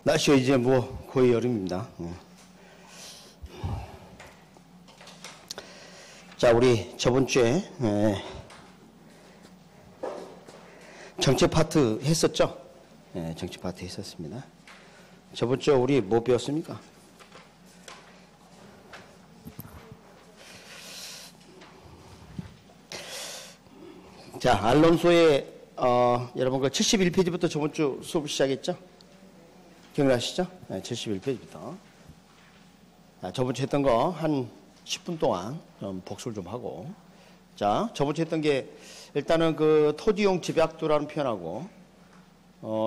날씨가 이제 뭐 거의 여름입니다. 자, 우리 저번 주에 정책 파트 했었죠? 정책 파트 했었습니다. 저번 주에 우리 뭐 배웠습니까? 자, 알론소의 여러분 그 71페이지부터 저번 주 수업을 시작했죠? 기억나시죠? 71페이지부터. 저번 주에 했던 거 한 10분 동안 좀 복습을 좀 하고. 자, 저번 주에 했던 게 일단은 그 토지용 집약도라는 표현하고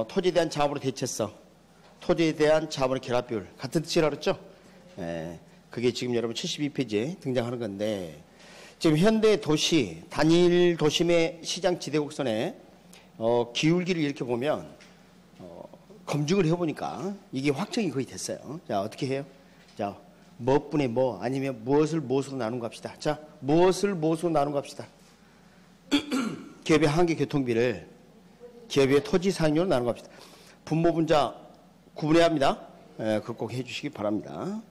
토지에 대한 자본의 대체성, 토지에 대한 자본의 결합 비율 같은 뜻이라 그랬죠? 그게 지금 여러분 72페이지에 등장하는 건데 지금 현대 도시, 단일 도심의 시장 지대곡선에 기울기를 이렇게 보면 검증을 해보니까 이게 확정이 거의 됐어요. 자, 어떻게 해요? 자, 뭐분의 뭐 아니면 무엇을 무엇으로 나눈 값이다. 자, 무엇을 무엇으로 나눈 값이다. 기업의 한계 교통비를 기업의 토지 사용료로 나눈 값이다. 분모 분자 구분해야 합니다. 그거 꼭 해주시기 바랍니다.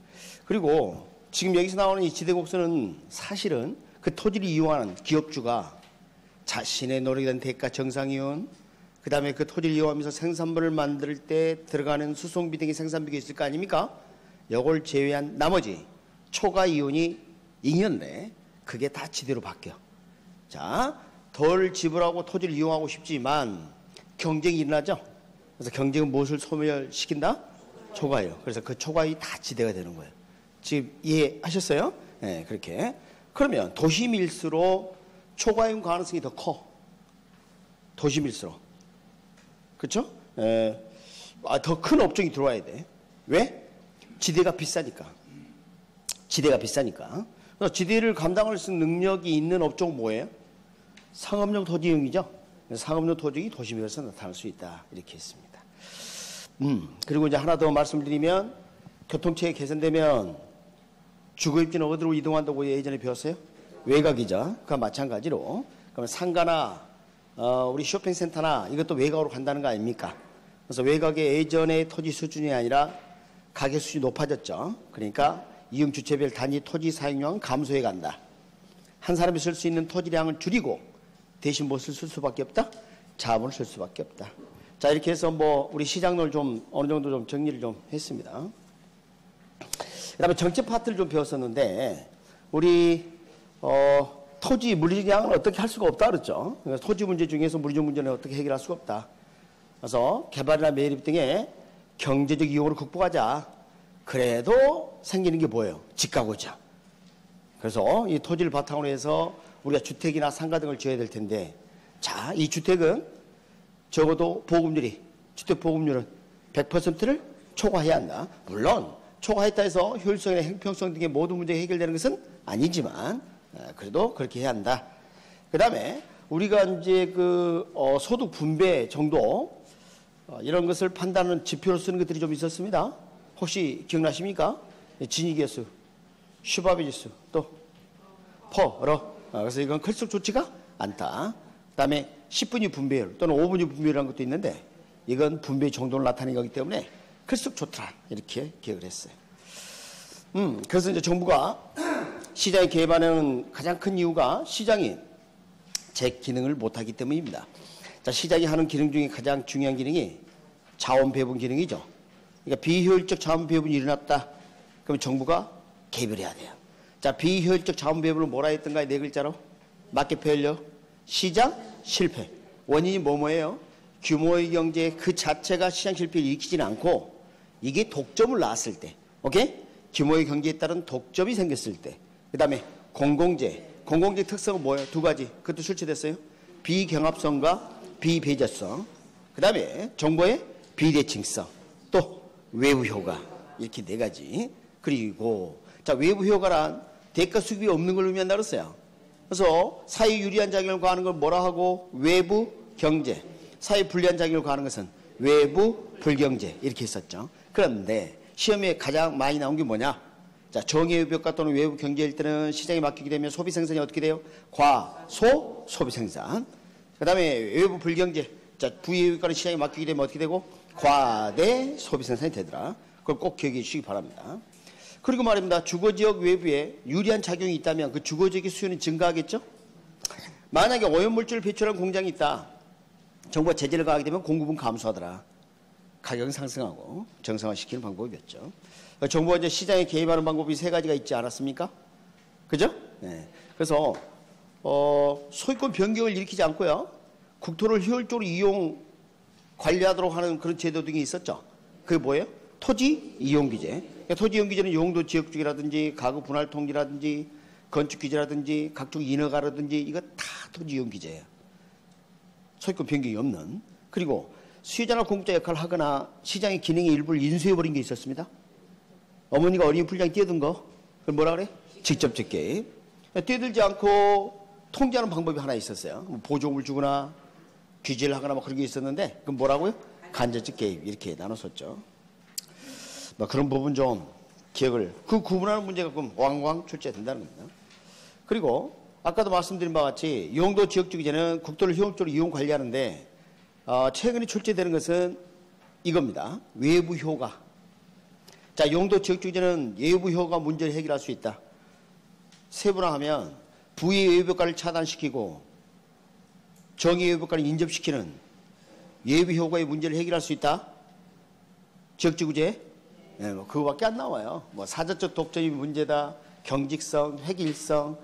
그리고 지금 여기서 나오는 이 지대곡선은 사실은 그 토지를 이용하는 기업주가 자신의 노력에 대한 대가 정상이윤, 그 다음에 그 토지를 이용하면서 생산물을 만들 때 들어가는 수송비 등의 생산비가 있을 거 아닙니까? 이걸 제외한 나머지 초과 이윤이 잉여인데 그게 다 지대로 바뀌어. 자, 덜 지불하고 토지를 이용하고 싶지만 경쟁이 일어나죠. 그래서 경쟁은 무엇을 소멸시킨다? 초과예요. 그래서 그 초과이 다 지대가 되는 거예요. 지금 이해하셨어요? 네, 그렇게. 그러면 도심일수록 초과이용 가능성이 더 커. 도심일수록. 그렇죠? 더 큰 업종이 들어와야 돼. 왜? 지대가 비싸니까. 지대가 비싸니까. 그래서 지대를 감당할 수 있는 능력이 있는 업종은 뭐예요? 상업용 토지용이죠. 상업용 토지용이 도심에서 나타날 수 있다. 이렇게 했습니다. 그리고 이제 하나 더 말씀드리면 교통체계 개선되면 주거입지는 어디로 이동한다고 예전에 배웠어요? 외곽이죠. 그와 마찬가지로. 그러면 상가나 우리 쇼핑센터나 이것도 외곽으로 간다는 거 아닙니까? 그래서 외곽의 예전의 토지 수준이 아니라 가격 수준이 높아졌죠. 그러니까 이용 주체별 단위 토지 사용량은 감소해 간다. 한 사람이 쓸 수 있는 토지량을 줄이고 대신 무엇을 쓸 수밖에 없다? 자본을 쓸 수밖에 없다. 자, 이렇게 해서 뭐 우리 시장론을 좀 어느 정도 좀 정리를 좀 했습니다. 그다음에 정책 파트를 좀 배웠었는데 우리 토지 물리량은 어떻게 할 수가 없다 그랬죠. 그래서 토지 문제 중에서 물리적 문제는 어떻게 해결할 수가 없다. 그래서 개발이나 매립 등의 경제적 이용으로 극복하자. 그래도 생기는 게 뭐예요? 집가구죠. 그래서 이 토지를 바탕으로 해서 우리가 주택이나 상가 등을 지어야 될 텐데, 자, 이 주택은 적어도 보급률이, 주택 보급률은 100%를 초과해야 한다. 물론 초과했다 해서 효율성이나 형평성 등의 모든 문제가 해결되는 것은 아니지만 그래도 그렇게 해야 한다. 그 다음에 우리가 이제 그 소득 분배 정도 이런 것을 판단하는 지표로 쓰는 것들이 좀 있었습니다. 혹시 기억나십니까? 진위계수, 슈바비 지수, 또 퍼러. 그래서 이건 클수록 좋지가 않다. 그 다음에 10분위 분배율 또는 5분위 분배율이라는 것도 있는데 이건 분배 정도를 나타내는 거기 때문에 클수록 좋더라. 이렇게 기억을 했어요. 그래서 이제 정부가 시장에 개입하는 가장 큰 이유가 시장이 제 기능을 못하기 때문입니다. 자, 시장이 하는 기능 중에 가장 중요한 기능이 자원 배분 기능이죠. 그러니까 비효율적 자원 배분이 일어났다. 그럼 정부가 개입을 해야 돼요. 자, 비효율적 자원 배분을 뭐라 했던가요? 네 글자로. 맞게 표현요. 시장 실패. 원인이 뭐예요? 규모의 경제 그 자체가 시장 실패를 일으키지는 않고 이게 독점을 낳았을 때, 오케이? 규모의 경제에 따른 독점이 생겼을 때, 그 다음에 공공재 특성은 뭐예요? 두 가지. 그것도 출제됐어요. 비경합성과 비배제성. 그 다음에 정보의 비대칭성. 또 외부 효과. 이렇게 네 가지. 그리고 자, 외부 효과란 대가 수급이 없는 걸 의미한다 그랬어요. 그래서 사회 유리한 작용을 가하는 걸 뭐라 하고? 외부 경제. 사회 불리한 작용을 가하는 것은 외부 불경제. 이렇게 했었죠. 그런데 시험에 가장 많이 나온 게 뭐냐? 자, 정의외부 효과 또는 외부 경제일 때는 시장에 맡기게 되면 소비 생산이 어떻게 돼요? 소비 생산. 그 다음에 외부 불경제. 자, 부의 효과는 시장에 맡기게 되면 어떻게 되고? 과대 소비 생산이 되더라. 그걸 꼭 기억해 주시기 바랍니다. 그리고 말입니다. 주거지역 외부에 유리한 작용이 있다면 그 주거지역의 수요는 증가하겠죠? 만약에 오염물질을 배출한 공장이 있다. 정부가 제재를 가하게 되면 공급은 감소하더라. 가격은 상승하고 정상화시키는 방법이었죠. 정부가 이제 시장에 개입하는 방법이 세 가지가 있지 않았습니까? 그죠? 네. 그래서 소유권 변경을 일으키지 않고요. 국토를 효율적으로 이용 관리하도록 하는 그런 제도 등이 있었죠. 그게 뭐예요? 토지 이용 규제. 그러니까 토지 이용 규제는 용도 지역 주기라든지 가구 분할 통지라든지 건축 규제라든지 각종 인허가라든지 이거 다 토지 이용 규제예요. 소유권 변경이 없는. 그리고 수요자나 공급자 역할을 하거나 시장의 기능의 일부를 인수해버린 게 있었습니다. 어머니가 어린이 풀장에 뛰어든 거. 그걸 뭐라 그래? 직접적 개입. 뛰어들지 않고 통제하는 방법이 하나 있었어요. 뭐 보조금을 주거나 규제를 하거나 뭐 그런 게 있었는데 그건 뭐라고요? 간접적 개입 이렇게 나눴었죠. 뭐 그런 부분 좀 기억을 그 구분하는 문제가 그럼 왕왕 출제된다는 겁니다. 그리고 아까도 말씀드린 바와 같이 용도 지역주 규제는 국토를 효율적으로 이용 관리하는데 최근에 출제되는 것은 이겁니다. 외부 효과. 자, 용도 지역주 규제는 외부 효과 문제를 해결할 수 있다. 세분화하면 부의 외부 효과를 차단시키고 정의 외부 효과를 인접시키는 외부 효과의 문제를 해결할 수 있다. 지역주 규제. 네, 뭐 그거밖에 안 나와요. 뭐 사전적 독점이 문제다. 경직성, 획일성,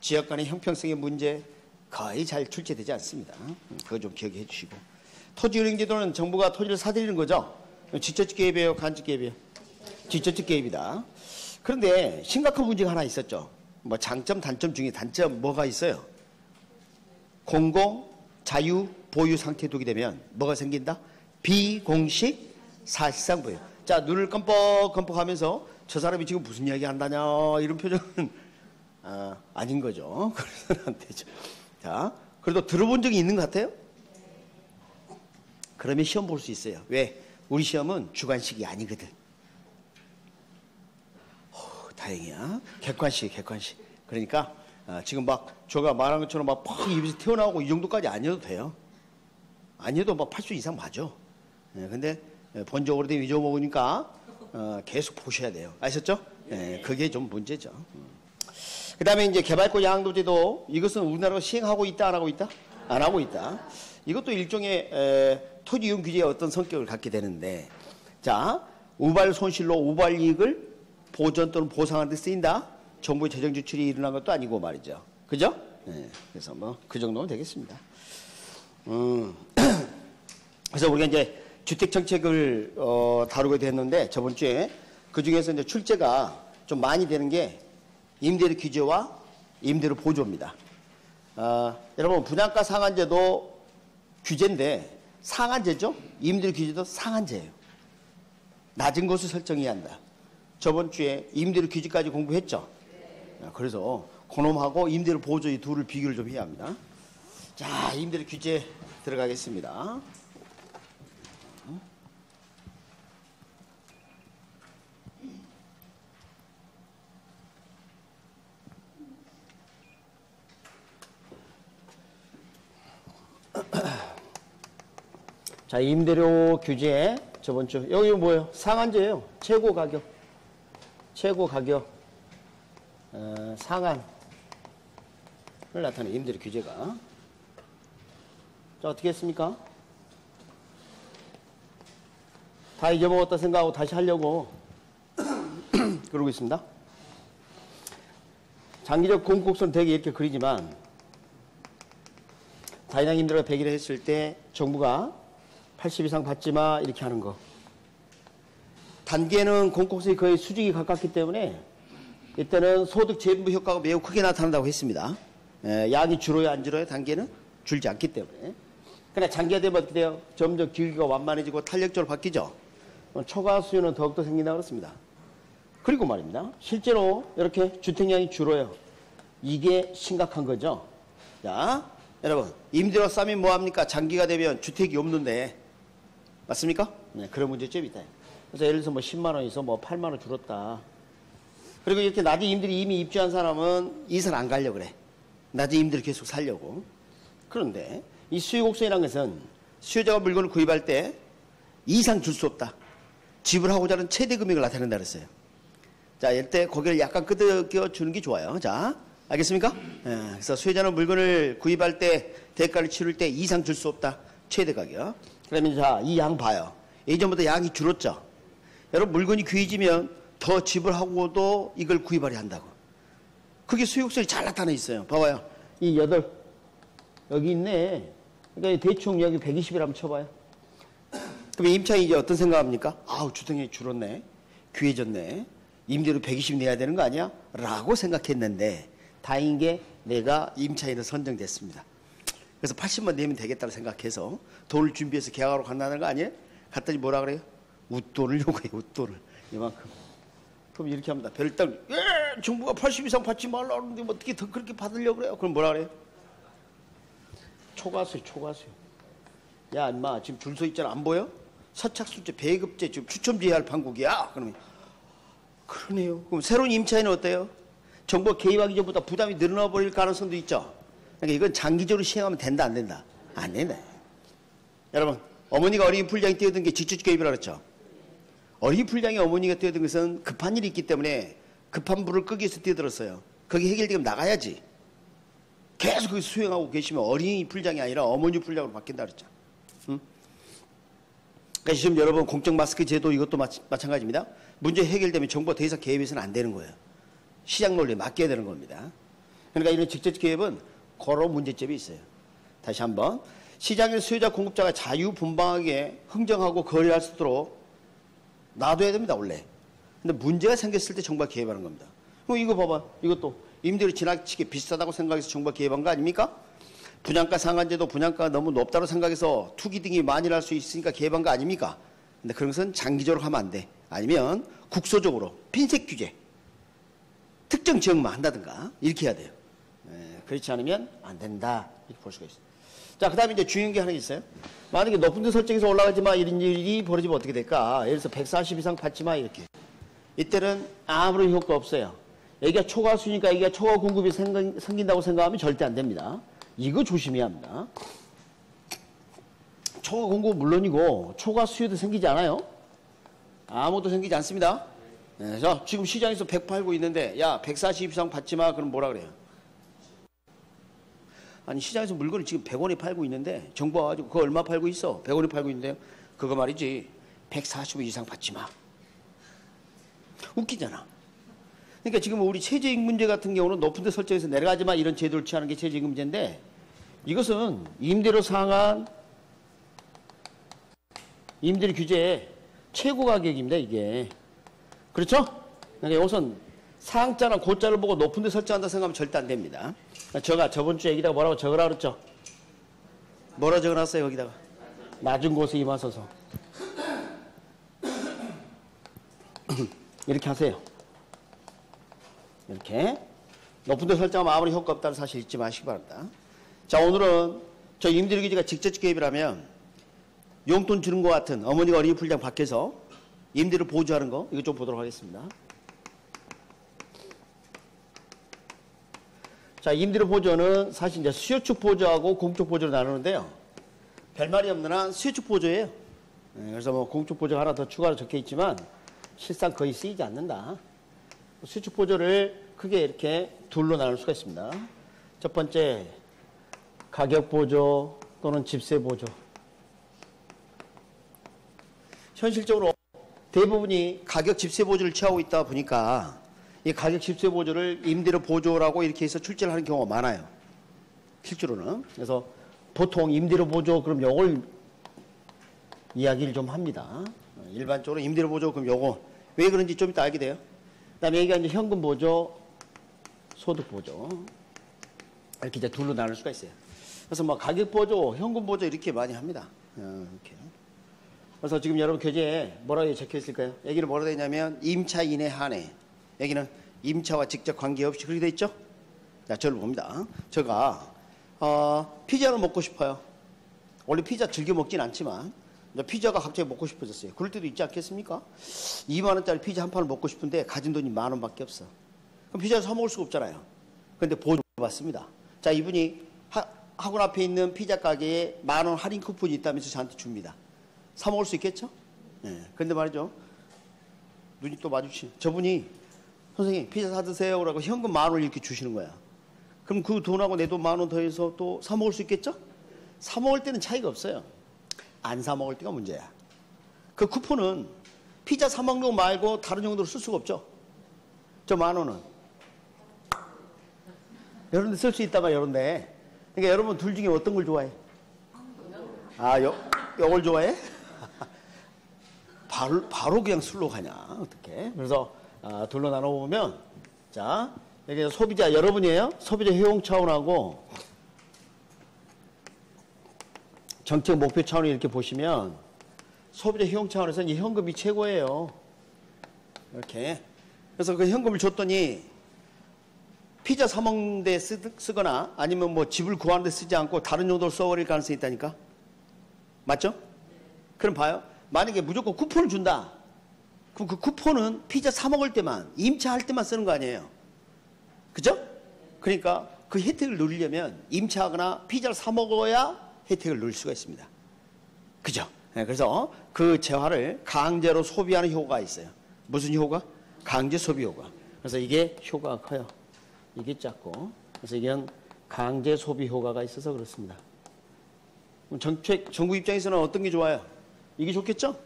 지역 간의 형평성의 문제 거의 잘 출제되지 않습니다. 그거 좀 기억해 주시고. 토지운영제도는 정부가 토지를 사들이는 거죠. 직접적 개입이에요, 간접 개입이에요? 직접적 개입이다. 그런데 심각한 문제가 하나 있었죠. 뭐 장점, 단점 중에 단점 뭐가 있어요? 공공, 자유, 보유 상태에 두게 되면 뭐가 생긴다? 비공식 사실상 보여. 자, 눈을 껌뻑껌뻑 하면서 저 사람이 지금 무슨 이야기 한다냐 이런 표정은 아닌 거죠. 그래서는 안 되죠. 자, 그래도 들어본 적이 있는 것 같아요? 그러면 시험 볼 수 있어요. 왜? 우리 시험은 주관식이 아니거든. 다행이야. 객관식. 그러니까 지금 막 저가 말한 것처럼 막 팍 입에서 튀어나오고 이 정도까지 아니어도 돼요. 아니어도 막 8수 이상 맞아. 근데 본적으로 된 잊어먹으니까 계속 보셔야 돼요. 아셨죠? 그게 좀 문제죠. 그 다음에 이제 개발권 양도제도 이것은 우리나라가 시행하고 있다, 안 하고 있다? 안 하고 있다. 이것도 일종의 토지 이용 규제의 어떤 성격을 갖게 되는데, 자, 우발 손실로 우발 이익을 보전 또는 보상하는 데 쓰인다. 정부의 재정 지출이 일어난 것도 아니고 말이죠. 그죠? 그래서 뭐 그 정도면 되겠습니다. 그래서 우리가 이제 주택 정책을 다루게 됐는데 저번 주에 그 중에서 이제 출제가 좀 많이 되는 게 임대료 규제와 임대료 보조입니다. 여러분 분양가 상한제도 규제인데 상한제죠? 임대료 규제도 상한제예요. 낮은 것을 설정해야 한다. 저번 주에 임대료 규제까지 공부했죠? 그래서 그놈하고 임대료 보조 이 둘을 비교를 좀 해야 합니다. 자, 임대료 규제 들어가겠습니다. 자, 임대료 규제 저번 주 여기 뭐예요? 상한제예요. 최고 가격 상한을 나타내는 임대료 규제가. 자, 어떻게 했습니까? 다 잊어먹었다 생각하고 다시 하려고 그러고 있습니다. 장기적 공급곡선 되게 이렇게 그리지만 다이나믹 임대료가 100일 했을 때 정부가 80 이상 받지 마 이렇게 하는 거. 단계는 공급곡선이 거의 수직이 가깝기 때문에 이때는 소득 재분배 효과가 매우 크게 나타난다고 했습니다. 양이 줄어요, 안 줄어요? 단계는 줄지 않기 때문에. 그러나 장기화 되면 어떻게 돼요? 점점 길기가 완만해지고 탄력적으로 바뀌죠. 초과 수요는 더욱더 생긴다고 그렇습니다. 그리고 말입니다. 실제로 이렇게 주택량이 줄어요. 이게 심각한 거죠. 자, 여러분 임대료 싸면 뭐합니까? 장기가 되면 주택이 없는데 맞습니까? 네, 그런 문제점이 있다. 그래서 예를 들어서 뭐 10만 원에서 뭐 8만 원 줄었다. 그리고 이렇게 낮은 임대료 이미 입주한 사람은 이사를 안 가려고 그래. 낮은 임대료 계속 살려고. 그런데 이 수요 곡선이라는 것은 수요자가 물건을 구입할 때 이상 줄 수 없다. 지불하고자 하는 최대 금액을 나타낸다 그랬어요. 자, 이때 고개를 약간 끄덕여 주는 게 좋아요. 자, 알겠습니까? 예, 그래서 수혜자는 물건을 구입할 때 대가를 치를 때 이상 줄 수 없다. 최대 가격. 그러면 자, 이 양 봐요. 예전보다 양이 줄었죠. 여러분 물건이 귀해지면 더 지불하고도 이걸 구입하려 한다고. 그게 수익성이 잘 나타나 있어요. 봐봐요. 이 8 여기 있네. 그러니까 대충 여기 120이라면 쳐봐요. 그럼 임차인이 이제 어떤 생각합니까? 아우 주택이 줄었네. 귀해졌네. 임대료 120 내야 되는 거 아니야? 라고 생각했는데 다행인 게 내가 임차인으로 선정됐습니다. 그래서 80만 내면 되겠다고 생각해서 돈을 준비해서 계약하러 간다는 거 아니에요? 갔더니 뭐라 그래요? 웃돈을 요구해요. 웃돈을. 이만큼. 그럼 이렇게 합니다. 별당 정부가 80 이상 받지 말라 그러는데 뭐 어떻게 더 그렇게 받으려고 그래요? 그럼 뭐라 그래요? 초과수요. 초과수요. 야 인마 지금 줄 서 있잖아. 안 보여? 선착순제 배급제 지금 추첨제할 판국이야. 그러면 그러네요. 그럼 새로운 임차인은 어때요? 정부가 개입하기 전보다 부담이 늘어나 버릴 가능성도 있죠. 그러니까 이건 장기적으로 시행하면 된다 안 된다? 안 된다. 여러분 어머니가 어린이 풀장에 뛰어든 게 직접 개입이라고 그랬죠. 어린이 풀장에 어머니가 뛰어든 것은 급한 일이 있기 때문에 급한 불을 끄기 위해서 뛰어들었어요. 거기 해결되면 나가야지. 계속 거기 수행하고 계시면 어린이 풀장이 아니라 어머니 풀장으로 바뀐다 그랬죠. 응? 그러니까 지금 여러분 공적 마스크 제도 이것도 마찬가지입니다. 문제 해결되면 정부가 더 이상 개입해서는 안 되는 거예요. 시장 논리에 맡겨야 되는 겁니다. 그러니까 이런 직접 개입은 그런 문제점이 있어요. 다시 한번 시장의 수요자 공급자가 자유분방하게 흥정하고 거래할 수 있도록 놔둬야 됩니다. 원래. 근데 문제가 생겼을 때 정부가 개입하는 겁니다. 그럼 이거 봐봐. 이것도 임대료 지나치게 비싸다고 생각해서 정부가 개입한 거 아닙니까? 분양가 상한제도 분양가가 너무 높다고 생각해서 투기 등이 많이 날 수 있으니까 개입한 거 아닙니까? 근데 그런 것은 장기적으로 하면 안 돼. 아니면 국소적으로 핀셋 규제 특정 지역만 한다든가 이렇게 해야 돼요. 그렇지 않으면 안 된다 이렇게 볼 수가 있어요. 자, 그 다음에 이제 중요한 게 하나 있어요. 만약에 높은 데 설정해서 올라가지 마 이런 일이 벌어지면 어떻게 될까? 예를 들어서 140 이상 받지 마 이렇게. 이때는 아무런 효과 없어요. 여기가 초과수니까 여기가 초과 공급이 생긴다고 생각하면 절대 안 됩니다. 이거 조심해야 합니다. 초과 공급 물론이고 초과 수요도 생기지 않아요. 아무것도 생기지 않습니다. 네, 자, 지금 시장에서 100 팔고 있는데 야 140 이상 받지 마 그럼 뭐라 그래요? 아니 시장에서 물건을 지금 100원에 팔고 있는데 정부가 가지고 그거 얼마 팔고 있어? 100원에 팔고 있는데요. 그거 말이지 145 이상 받지 마. 웃기잖아. 그러니까 지금 우리 최저임금 문제 같은 경우는 높은 데 설정해서 내려가지 마 이런 제도를 취하는 게 최저임금 문제인데 이것은 임대료 상한 임대료 규제의 최고 가격입니다. 이게. 그렇죠? 그러니까 이것은 상자나 고자를 보고 높은 데 설정한다 생각하면 절대 안 됩니다. 제가 저번 주에 여기다가 뭐라고 적으라 그랬죠? 뭐라 적어놨어요 거기다가? 낮은 곳에 임하소서. 이렇게 하세요. 이렇게 높은 데 설정하면 아무리 효과 없다는 사실 잊지 마시기 바랍니다. 자, 오늘은 저 임대료 규제가 직접 개입이라면 용돈 주는 것 같은 어머니가 어린이 풀장 밖에서 임대료 보조하는 거 이거 좀 보도록 하겠습니다. 자, 임대료 보조는 사실 이제 수요축 보조하고 공적 보조로 나누는데요. 별말이 없는 한 수요축 보조예요. 그래서 뭐 공적 보조가 하나 더 추가로 적혀 있지만 실상 거의 쓰이지 않는다. 수요축 보조를 크게 이렇게 둘로 나눌 수가 있습니다. 첫 번째 가격 보조 또는 집세 보조. 현실적으로 대부분이 가격 집세 보조를 취하고 있다 보니까 이 가격 집세 보조를 임대료 보조라고 이렇게 해서 출제를 하는 경우가 많아요. 실제로는. 그래서 보통 임대료 보조 그럼 요걸 이야기를 좀 합니다. 일반적으로 임대료 보조 그럼 요거 왜 그런지 좀 이따 알게 돼요. 그다음에 여기가 이제 현금 보조, 소득 보조 이렇게 이제 둘로 나눌 수가 있어요. 그래서 뭐 가격 보조, 현금 보조 이렇게 많이 합니다. 이렇게. 그래서 지금 여러분 교재에 뭐라고 적혀 있을까요? 여기는 뭐라고 되어 있냐면 임차인에 한해. 여기는 임차와 직접 관계없이 그렇게 되어 있죠? 자, 저를 봅니다. 제가 피자를 먹고 싶어요. 원래 피자 즐겨 먹진 않지만 피자가 갑자기 먹고 싶어졌어요. 그럴 때도 있지 않겠습니까? 2만 원짜리 피자 한 판을 먹고 싶은데 가진 돈이 1만 원밖에 없어. 그럼 피자를 사 먹을 수가 없잖아요. 그런데 보조 받습니다. 자, 이분이 학원 앞에 있는 피자 가게에 10,000원 할인 쿠폰이 있다면서 저한테 줍니다. 사 먹을 수 있겠죠? 예. 근데 말이죠. 눈이 또 마주치. 저분이 선생님 피자 사 드세요라고 현금 10,000원 이렇게 주시는 거야. 그럼 그 돈하고 내 돈 10,000원 더해서 또 사 먹을 수 있겠죠? 사 먹을 때는 차이가 없어요. 안 사 먹을 때가 문제야. 그 쿠폰은 피자 사 먹는 거 말고 다른 용도로 쓸 수가 없죠. 저 10,000원은 이런 데 쓸 수 있다만 이런데. 그러니까 여러분 둘 중에 어떤 걸 좋아해? 아, 요걸 좋아해? 바로 그냥 술로 가냐? 어떻게? 그래서 둘로 나눠보면, 자, 여기 소비자 여러분이에요. 소비자 효용 차원하고 정책 목표 차원을 이렇게 보시면 소비자 효용 차원에서는 이 현금이 최고예요. 이렇게. 그래서 그 현금을 줬더니 피자 사 먹는 데 쓰거나 아니면 뭐 집을 구하는 데 쓰지 않고 다른 용도로 써버릴 가능성이 있다니까? 맞죠? 그럼 봐요. 만약에 무조건 쿠폰을 준다. 그럼 그 쿠폰은 피자 사 먹을 때만, 임차할 때만 쓰는 거 아니에요. 그죠? 그러니까 그 혜택을 누리려면 임차하거나 피자를 사 먹어야 혜택을 누릴 수가 있습니다. 그죠? 네, 그래서 그 재화를 강제로 소비하는 효과가 있어요. 무슨 효과? 강제 소비 효과. 그래서 이게 효과가 커요. 이게 작고. 그래서 이건 강제 소비 효과가 있어서 그렇습니다. 정부 입장에서는 어떤 게 좋아요? 이게 좋겠죠?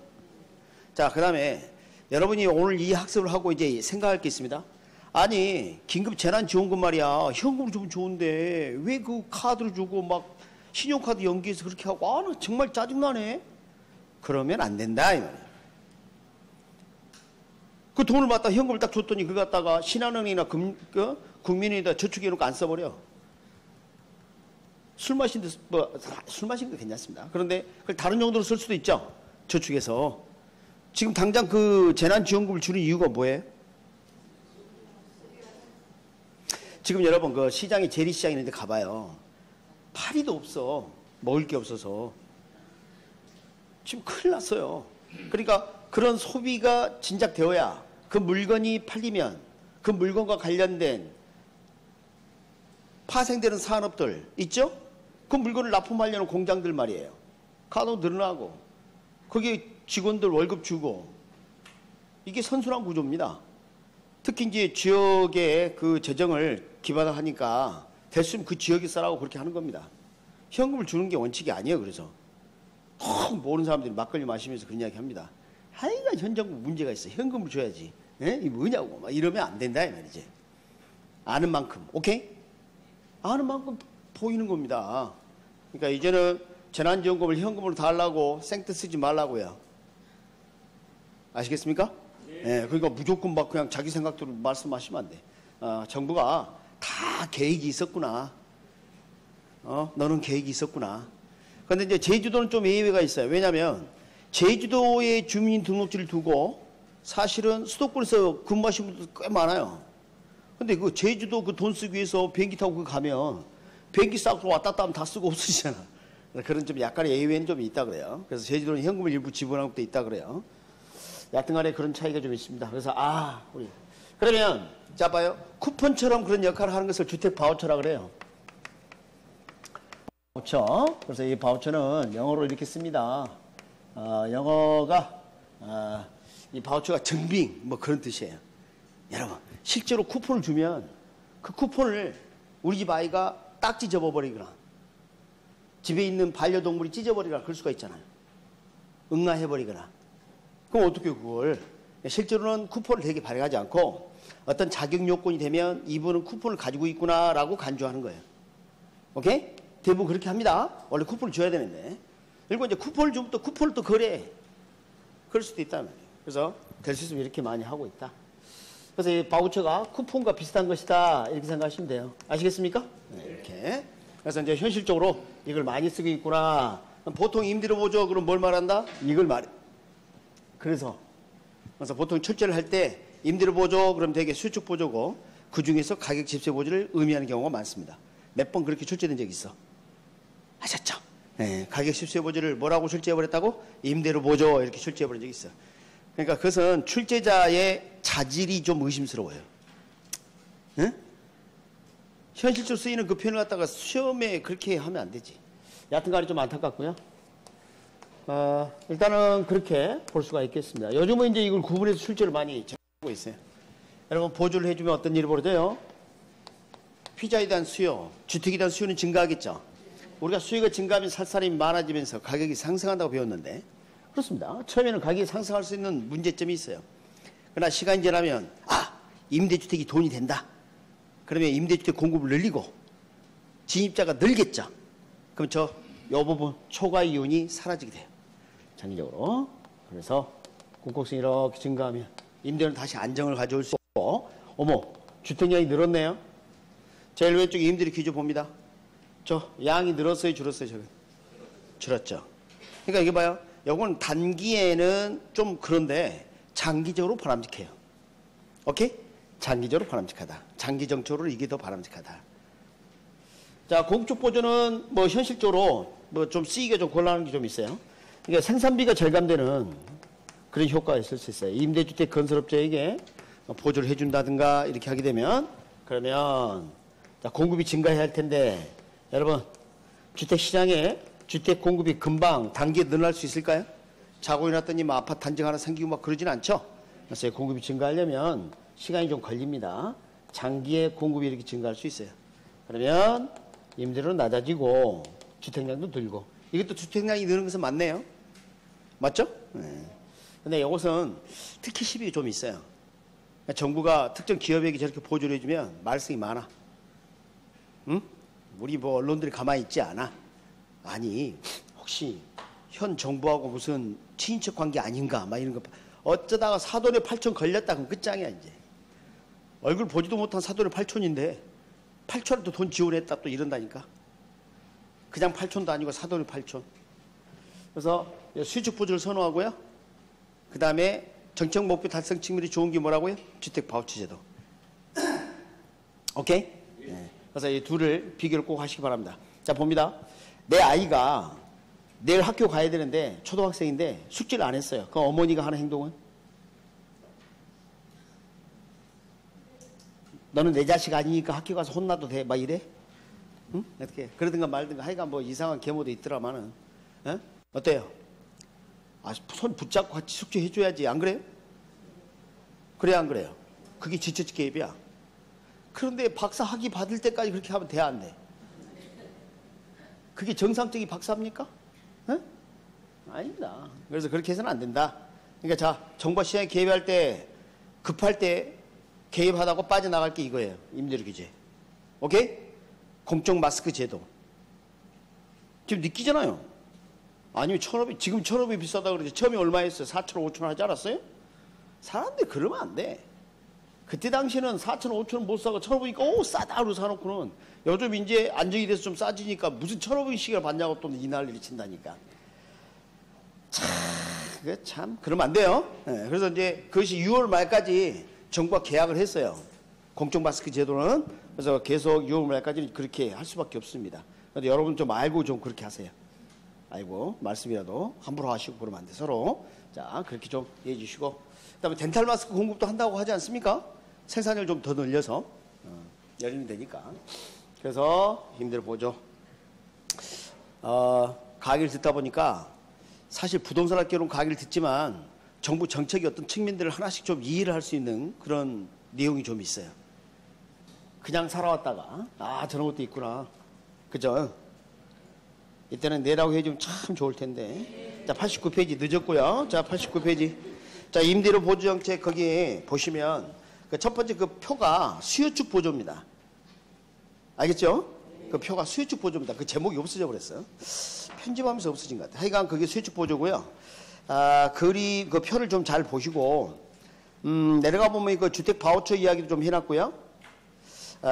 자, 그 다음에 여러분이 오늘 이 학습을 하고 이제 생각할 게 있습니다. 아니, 긴급 재난지원금 말이야. 현금으로 주면 좋은데 왜 그 카드로 주고 막 신용카드 연기해서 그렇게 하고, 아, 나 정말 짜증나네. 그러면 안 된다, 이 말이에요. 그 돈을 받다 현금을 딱 줬더니 그거 갖다가 신한은행이나 국민은행에다 저축해놓고 안 써버려. 술 마신 거 괜찮습니다. 그런데 그걸 다른 용도로 쓸 수도 있죠. 저축해서. 지금 당장 그 재난지원금을 주는 이유가 뭐예요? 지금 여러분 그 시장에 재래시장 있는데 가봐요. 파리도 없어. 먹을 게 없어서. 지금 큰일 났어요. 그러니까 그런 소비가 진작되어야 그 물건이 팔리면 그 물건과 관련된 파생되는 산업들 있죠? 그 물건을 납품하려는 공장들 말이에요. 가도 늘어나고 거기에 직원들 월급 주고 이게 선순환 구조입니다. 특히 이제 지역의 그 재정을 기반하니까 됐으면 그 지역에 써라고 그렇게 하는 겁니다. 현금을 주는 게 원칙이 아니에요. 그래서 모르는 사람들이 막걸리 마시면서 그런 이야기 합니다. 하여간 현 정부 문제가 있어. 현금을 줘야지. 예? 이 뭐냐고 막 이러면 안 된다 이 말이지. 아는 만큼. 오케이? 아는 만큼 보이는 겁니다. 그러니까 이제는 재난지원금을 현금으로 달라고 생떼 쓰지 말라고요. 아시겠습니까? 예, 그러니까 무조건 막 그냥 자기 생각대로 말씀하시면 안 돼. 정부가 다 계획이 있었구나. 너는 계획이 있었구나. 그런데 이제 제주도는 좀 예외가 있어요. 왜냐하면 제주도의 주민등록지를 두고 사실은 수도권에서 근무하시는 분들 꽤 많아요. 근데 그 제주도 그 돈 쓰기 위해서 비행기 타고 그 가면 비행기 싸고 왔다 갔다 하면 다 쓰고 없어지잖아. 그런 좀 약간의 예외는 좀 있다 그래요. 그래서 제주도는 현금을 일부 지불하는 것도 있다 그래요. 여하튼간에 그런 차이가 좀 있습니다. 그래서 우리 그러면 자 봐요. 쿠폰처럼 그런 역할을 하는 것을 주택 바우처라 그래요. 바우처. 그래서 이 바우처는 영어로 이렇게 씁니다. 영어가 이 바우처가 증빙 뭐 그런 뜻이에요. 여러분 실제로 쿠폰을 주면 그 쿠폰을 우리 집 아이가 딱 찢어버리거나 집에 있는 반려동물이 찢어버리거나 그럴 수가 있잖아요. 응아해버리거나. 그럼 어떻게 그걸 실제로는 쿠폰을 되게 발행하지 않고 어떤 자격 요건이 되면 이분은 쿠폰을 가지고 있구나라고 간주하는 거예요. 오케이? 대부분 그렇게 합니다. 원래 쿠폰을 줘야 되는데. 그리고 이제 쿠폰을 주면 또 쿠폰을 또 거래해. 그럴 수도 있다는 거예요. 그래서 될 수 있으면 이렇게 많이 하고 있다. 그래서 이 바우처가 쿠폰과 비슷한 것이다. 이렇게 생각하시면 돼요. 아시겠습니까? 네, 이렇게. 그래서 이제 현실적으로 이걸 많이 쓰고 있구나. 보통 임대료 보조 그럼 뭘 말한다? 이걸 말해. 그래서 보통 출제를 할 때 임대료 보조 그럼 되게 수축 보조고 그 중에서 가격 집세 보조를 의미하는 경우가 많습니다. 몇 번 그렇게 출제된 적이 있어. 아셨죠? 네, 가격 집세 보조를 뭐라고 출제해버렸다고? 임대료 보조 이렇게 출제해버린 적이 있어. 그러니까 그것은 출제자의 자질이 좀 의심스러워요. 응? 현실적으로 쓰이는 그 표현을 갖다가 시험에 그렇게 하면 안 되지. 여하튼간에 좀 안타깝고요. 일단은 그렇게 볼 수가 있겠습니다. 요즘은 이제 이걸 구분해서 출제를 많이 하고 있어요. 여러분, 보조를 해주면 어떤 일이 벌어져요? 피자에 대한 수요, 주택에 대한 수요는 증가하겠죠. 우리가 수요가 증가하면 살 사람이 많아지면서 가격이 상승한다고 배웠는데, 그렇습니다. 처음에는 가격이 상승할 수 있는 문제점이 있어요. 그러나 시간이 지나면, 임대주택이 돈이 된다. 그러면 임대주택 공급을 늘리고 진입자가 늘겠죠. 그럼 요 부분 초과 이윤이 사라지게 돼요. 장기적으로. 그래서 공급성이 이렇게 증가하면 임대는 다시 안정을 가져올 수 있고, 어머, 주택량이 늘었네요. 제일 왼쪽에 임대료 기준 봅니다. 양이 늘었어요, 줄었어요, 저는? 줄었죠. 그러니까 이게 봐요. 요건 단기에는 좀 그런데 장기적으로 바람직해요. 오케이? 장기적으로 바람직하다. 장기정적으로 이게 더 바람직하다. 자, 공급 보조는 뭐 현실적으로 뭐 좀 쓰기가 좀 곤란한 게 좀 있어요. 그러니까 생산비가 절감되는 그런 효과가 있을 수 있어요. 임대주택 건설업자에게 보조를 해준다든가 이렇게 하게 되면, 그러면 자, 공급이 증가해야 할 텐데, 여러분, 주택시장에 주택 공급이 금방 단기에 늘어날 수 있을까요? 자고 일어났더니 뭐 아파트 단지가 하나 생기고 막 그러진 않죠? 그래서 공급이 증가하려면 시간이 좀 걸립니다. 장기에 공급이 이렇게 증가할 수 있어요. 그러면 임대료는 낮아지고 주택량도 늘고, 이것도 주택량이 느는 것은 맞네요. 맞죠? 네. 근데 이것은 특히 시비가 좀 있어요. 정부가 특정 기업에게 저렇게 보조를 해주면 말썽이 많아. 응? 우리 뭐 언론들이 가만히 있지 않아. 아니, 혹시 현 정부하고 무슨 친인척 관계 아닌가 막 이런 거. 어쩌다가 사돈에 8촌 걸렸다 그럼 끝장이야 이제. 얼굴 보지도 못한 사돈에 8촌인데 8촌한테 돈 지원했다 또 이런다니까. 그냥 8촌도 아니고 사돈에 8촌. 그래서 수익적 보조를 선호하고요. 그 다음에 정책 목표 달성 측면이 좋은 게 뭐라고요? 주택 바우처 제도. 오케이? 네. 그래서 이 둘을 비교를 꼭 하시기 바랍니다. 자, 봅니다. 내 아이가 내일 학교 가야 되는데 초등학생인데 숙제를 안 했어요. 그 어머니가 하는 행동은? 너는 내 자식 아니니까 학교 가서 혼나도 돼. 막 이래? 응? 어떻게? 그러든가 말든가 하여간 뭐 이상한 계모도 있더라마는. 어? 어때요? 손 붙잡고 같이 숙제 해줘야지. 안 그래요? 그래, 안 그래요? 그게 지체적 개입이야. 그런데 박사 학위 받을 때까지 그렇게 하면 돼, 안 돼? 그게 정상적인 박사입니까? 어? 아닙니다. 그래서 그렇게 해서는 안 된다. 그러니까 자, 정부가 시장에 개입할 때, 급할 때 개입하다고 빠져나갈 게 이거예요. 임대료 규제. 오케이? 공적 마스크 제도. 지금 느끼잖아요. 아니면 지금 1,500이 비싸다 그러지. 처음에 얼마였어요? 4,000원, 5,000원 하지 않았어요? 사는데 그러면 안 돼. 그때 당시에는 4,000원, 5,000원 못 사고 1,500이니까 오 싸다 그러고 사놓고는 요즘 이제 안정이 돼서 좀 싸지니까 무슨 1,500씩을 받냐고 또 이 난리를 친다니까. 참 그러면 안 돼요. 네, 그래서 이제 그것이 6월 말까지 정부가 계약을 했어요. 공적 마스크 제도는. 그래서 계속 6월 말까지는 그렇게 할 수밖에 없습니다. 그런데 여러분 좀 알고 좀 그렇게 하세요. 알고 말씀이라도 함부로 하시고 그러면 안 돼. 서로 자 그렇게 좀 이해해 주시고, 그다음에 덴탈 마스크 공급도 한다고 하지 않습니까? 생산을 좀 더 늘려서 열리면 되니까. 그래서 임대료 보조. 가격을 듣다 보니까 사실 부동산 학교는 가격을 듣지만 정부 정책의 어떤 측면들을 하나씩 좀 이해를 할 수 있는 그런 내용이 좀 있어요. 그냥 살아왔다가 저런 것도 있구나. 그죠? 이때는 내라고 해주면 참 좋을 텐데. 자, 89페이지 늦었고요. 자, 89페이지. 자, 임대료 보조 정책 거기에 보시면 그 첫 번째 그 표가 수요축 보조입니다. 알겠죠? 그 표가 수요축 보조입니다. 그 제목이 없어져 버렸어요. 편집하면서 없어진 것 같아요. 하여간 그게 수요축 보조고요. 그 표를 좀 잘 보시고, 내려가 보면 그 주택 바우처 이야기도 좀 해놨고요.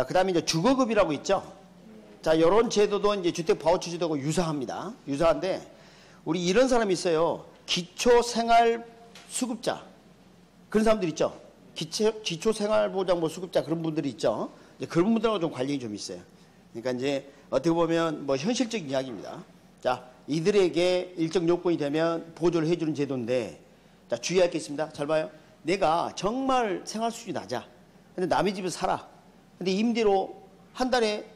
그 다음에 이제 주거급이라고 있죠. 자, 요런 제도도 이제 주택 바우처 제도하고 유사합니다. 유사한데, 우리 이런 사람이 있어요. 기초생활수급자. 그런 사람들 있죠. 기초생활보장뭐 수급자 그런 분들이 있죠. 이제 그런 분들하고 좀 관련이 좀 있어요. 그러니까 이제 어떻게 보면 뭐 현실적인 이야기입니다. 자, 이들에게 일정 요건이 되면 보조를 해주는 제도인데, 자, 주의할 게 있습니다. 잘 봐요. 내가 정말 생활 수준이 낮아. 근데 남의 집에 살아. 근데 임대로 한 달에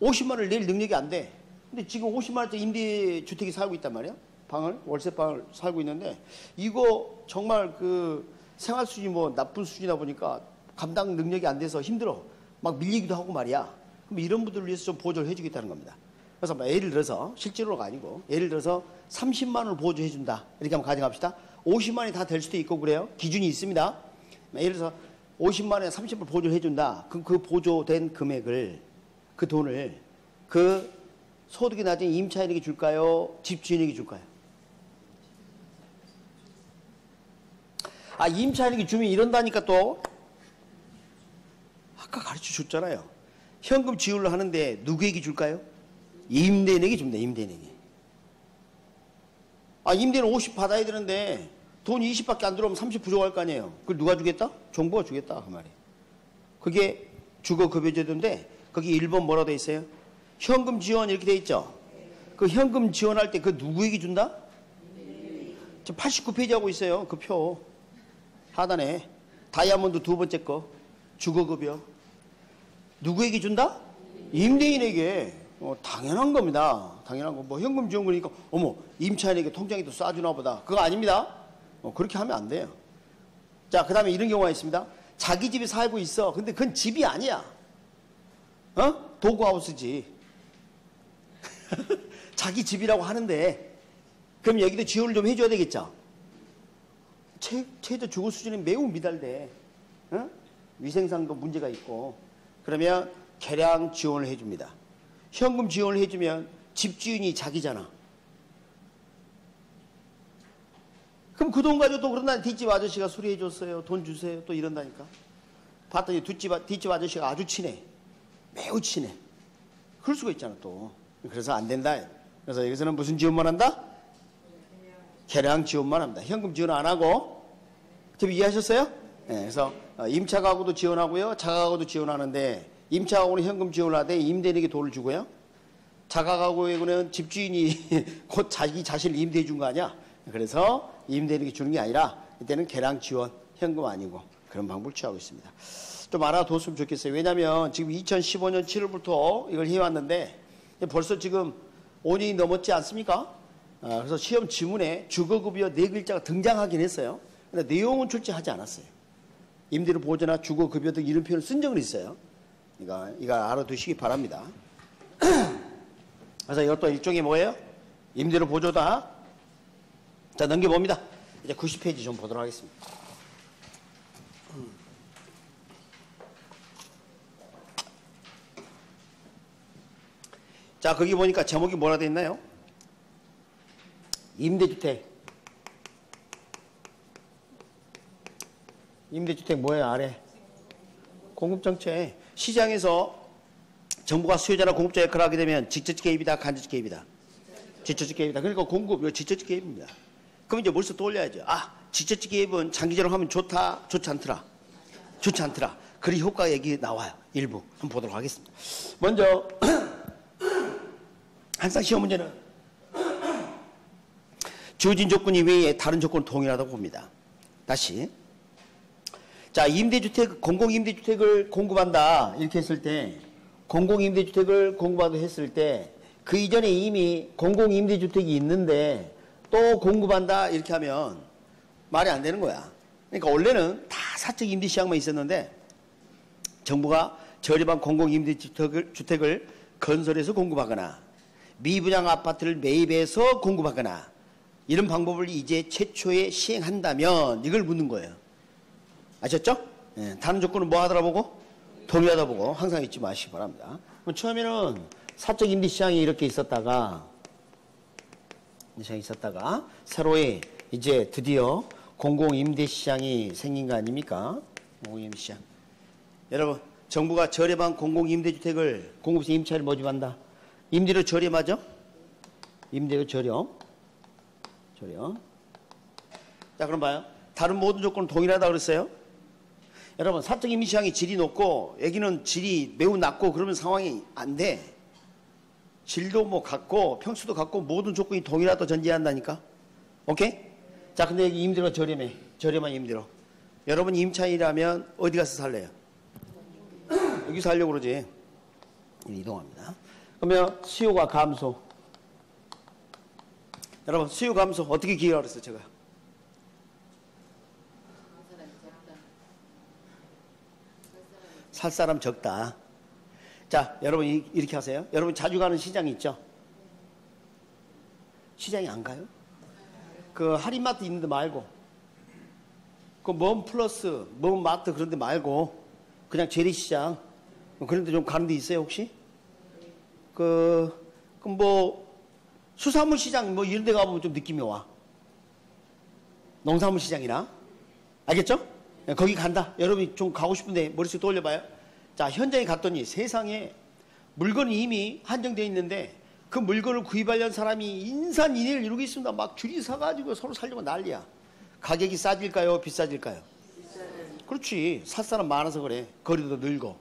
50만 원을 낼 능력이 안 돼. 근데 지금 50만 원짜리 임대주택에 살고 있단 말이야. 월세방을 살고 있는데, 이거 정말 그 생활 수준이 뭐 나쁜 수준이다 보니까 감당 능력이 안 돼서 힘들어. 막 밀리기도 하고 말이야. 그럼 이런 분들을 위해서 좀 보조를 해주겠다는 겁니다. 그래서 뭐 예를 들어서, 실제로가 아니고, 예를 들어서 30만 원을 보조해준다. 이렇게 한번 가정합시다. 50만 원이 다 될 수도 있고 그래요. 기준이 있습니다. 예를 들어서 50만 원에 30을 보조해준다. 그럼 그 보조된 금액을, 그 돈을 그 소득이 낮은 임차인에게 줄까요? 집주인에게 줄까요? 임차인에게 주면 이런다니까 또. 아까 가르쳐 줬잖아요. 현금 지원을 하는데 누구에게 줄까요? 임대인에게 줍니다. 임대인에게. 임대는 50 받아야 되는데 돈 20밖에 안 들어오면 30 부족할 거 아니에요. 그걸 누가 주겠다? 정부가 주겠다 그 말이에요. 그게 주거급여제도인데 거기 1번 뭐라고 돼 있어요? 현금 지원 이렇게 돼 있죠. 그 현금 지원할 때 그 누구에게 준다? 지금 89페이지 하고 있어요. 그 표 하단에 다이아몬드 두 번째 거 주거급여 누구에게 준다? 임대인에게. 당연한 겁니다. 당연한 거. 뭐 현금 지원 그러니까 어머 임차인에게 통장에도 쏴주나 보다. 그거 아닙니다. 그렇게 하면 안 돼요. 자, 그 다음에 이런 경우가 있습니다. 자기 집에 살고 있어. 근데 그건 집이 아니야. 도구하우스지. 자기 집이라고 하는데 그럼 여기도 지원을 좀 해줘야 되겠죠. 최저 주거 수준이 매우 미달돼. 위생상도 문제가 있고. 그러면 계량 지원을 해줍니다. 현금 지원을 해주면 집주인이 자기잖아. 그럼 그 돈 가지고 또 그런다. 뒷집 아저씨가 수리해줬어요. 돈 주세요. 또 이런다니까. 봤더니 뒷집 아저씨가 아주 친해. 매우 친해. 그럴 수가 있잖아 또. 그래서 안 된다. 그래서 여기서는 무슨 지원만 한다? 계량 지원만 합니다. 현금 지원 안 하고. 지금 이해하셨어요? 네, 그래서 임차 가구도 지원하고요. 자가 가구도 지원하는데 임차 가구는 현금 지원을 하되 임대인에게 돈을 주고요. 자가 가구에는 집주인이 곧 자기 자신을 임대해 준 거 아니야. 그래서 임대인에게 주는 게 아니라 이때는 계량 지원, 현금 아니고 그런 방법을 취하고 있습니다. 좀 알아뒀으면 좋겠어요. 왜냐하면 지금 2015년 7월부터 이걸 해왔는데 벌써 지금 5년이 넘었지 않습니까? 그래서 시험 지문에 주거급여 4글자가 등장하긴 했어요. 근데 내용은 출제하지 않았어요. 임대료 보조나 주거급여 등 이런 표현을 쓴 적은 있어요. 그러니까 이거 알아두시기 바랍니다. 그래서 이것도 일종의 뭐예요? 임대료 보조다. 자, 넘겨봅니다. 이제 90페이지 좀 보도록 하겠습니다. 자, 거기 보니까 제목이 뭐라 돼 있나요? 임대주택. 임대주택 뭐예요, 아래? 공급정책. 시장에서 정부가 수요자나 공급자 역할을 하게 되면 직접적 개입이다, 간접적 개입이다? 직접적 개입이다. 그러니까 공급, 이거 직접적 개입입니다. 그럼 이제 머릿속 떠올려야죠. 직접적 개입은 장기적으로 하면 좋다, 좋지 않더라. 좋지 않더라. 그리 효과 얘기 나와요. 일부. 한번 보도록 하겠습니다. 먼저, 항상 시험 문제는 주어진 조건 이외에 다른 조건은 동일하다고 봅니다. 다시. 자, 임대주택, 공공임대주택을 공급한다. 이렇게 했을 때, 공공임대주택을 공급하다 했을 때, 그 이전에 이미 공공임대주택이 있는데, 또 공급한다. 이렇게 하면 말이 안 되는 거야. 그러니까 원래는 다 사적 임대시장만 있었는데, 정부가 저렴한 공공임대주택을 건설해서 공급하거나, 미분양 아파트를 매입해서 공급하거나, 이런 방법을 이제 최초에 시행한다면, 이걸 묻는 거예요. 아셨죠? 예, 다른 조건은 뭐 하더라 보고? 동의하다 보고 항상 잊지 마시기 바랍니다. 그럼 처음에는 사적 임대 시장이 이렇게 있었다가 새로이 이제 드디어 공공 임대 시장이 생긴 거 아닙니까? 공공 임대 시장. 여러분, 정부가 저렴한 공공 임대 주택을 공급해서 임차를 모집한다. 임대료 저렴하죠? 임대료 저렴. 자, 그럼 봐요. 다른 모든 조건은 동일하다 그랬어요? 여러분, 사적 임대 시장이 질이 높고 여기는 질이 매우 낮고 그러면 상황이 안 돼. 질도 뭐 같고 평수도 같고 모든 조건이 동일하다 전제한다니까. 오케이? 자, 근데 여기 임대료가 저렴해. 저렴한 임대료. 여러분 임차인이라면 어디 가서 살래요? 여기 살려고 그러지. 이동합니다. 그러면 수요가 감소. 여러분, 수요 감소 어떻게 기회라 그랬어요, 제가? 살 사람 적다. 자, 여러분 이렇게 하세요. 여러분 자주 가는 시장이 있죠? 시장이 안 가요? 그 할인마트 있는 데 말고, 그 먼 플러스, 먼 마트 그런 데 말고, 그냥 재래시장 그런 데 좀 가는 데 있어요, 혹시? 뭐 수산물 시장 뭐 이런 데 가보면 좀 느낌이 와. 농산물 시장이나. 알겠죠? 거기 간다. 여러분이 좀 가고 싶은데 머릿속에 떠올려봐요. 자, 현장에 갔더니 세상에 물건이 이미 한정되어 있는데 그 물건을 구입하려는 사람이 인산인해를 이루고 있습니다. 막 줄이 서가지고 서로 살려고 난리야. 가격이 싸질까요? 비싸질까요? 그렇지. 살 사람 많아서 그래. 거리도 늘고.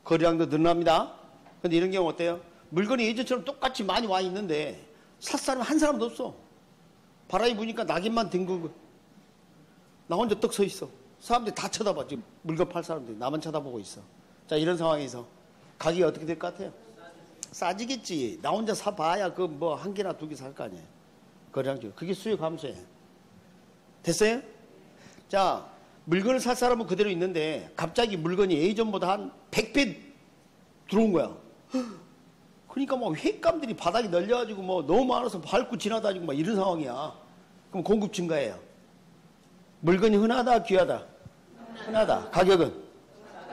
거리량도 늘어납니다. 근데 이런 경우 어때요? 물건이 예전처럼 똑같이 많이 와 있는데 살 사람 한 사람도 없어. 바람이 부니까 낙엽만 뒹굴고 나 혼자 떡 서 있어. 사람들이 다 쳐다봐. 지금 물건 팔 사람들이 나만 쳐다보고 있어. 자, 이런 상황에서 가격이 어떻게 될 것 같아요? 싸지겠지. 나 혼자 사봐야 그 뭐 한 개나 두 개 살 거 아니에요. 거래량주. 그게 수요 감소예요. 됐어요? 자, 물건을 살 사람은 그대로 있는데 갑자기 물건이 예전보다 한 100배 들어온 거야. 그러니까 뭐 횟감들이 바닥이 널려가지고 뭐 너무 많아서 밟고 지나다니고 막 이런 상황이야. 그럼 공급 증가해요. 물건이 흔하다, 귀하다? 흔하다. 가격은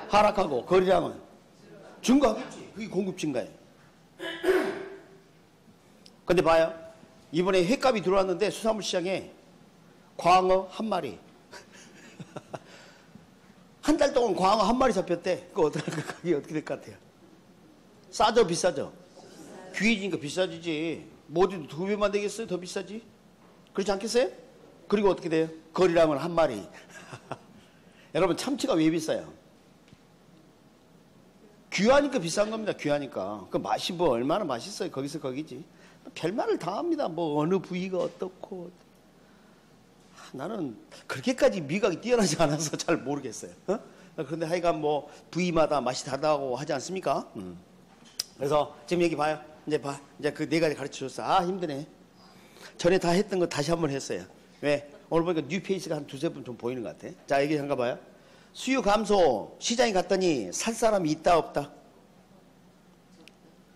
하락하고 거래량은 증가하겠지. 그게 공급 증가예요. 근데 봐요. 이번에 횟값이 들어왔는데 수산물 시장에 광어 한 마리. 한 달 동안 광어 한 마리 잡혔대. 그거 가격이 어떻게 될 것 같아요? 싸죠, 비싸죠? 귀해지니까 비싸지지. 뭐 어디 두 배만 되겠어요? 더 비싸지? 그렇지 않겠어요? 그리고 어떻게 돼요? 거리량은 한 마리. 여러분, 참치가 왜 비싸요? 귀하니까 비싼 겁니다. 귀하니까. 그 맛이 뭐 얼마나 맛있어요. 거기서 거기지. 별말을 다 합니다. 뭐 어느 부위가 어떻고. 나는 그렇게까지 미각이 뛰어나지 않아서 잘 모르겠어요. 그런데 하여간 뭐 부위마다 맛이 다르다고 하지 않습니까? 그래서 지금 여기 봐요. 이제 봐. 이제 그 네 가지 가르쳐 줬어. 아, 힘드네. 전에 다 했던 거 다시 한번 했어요. 왜? 오늘 보니까 뉴 페이스가 한 두세 분 좀 보이는 것 같아. 자, 여기 잠깐 봐요. 수요 감소. 시장에 갔더니 살 사람이 있다 없다?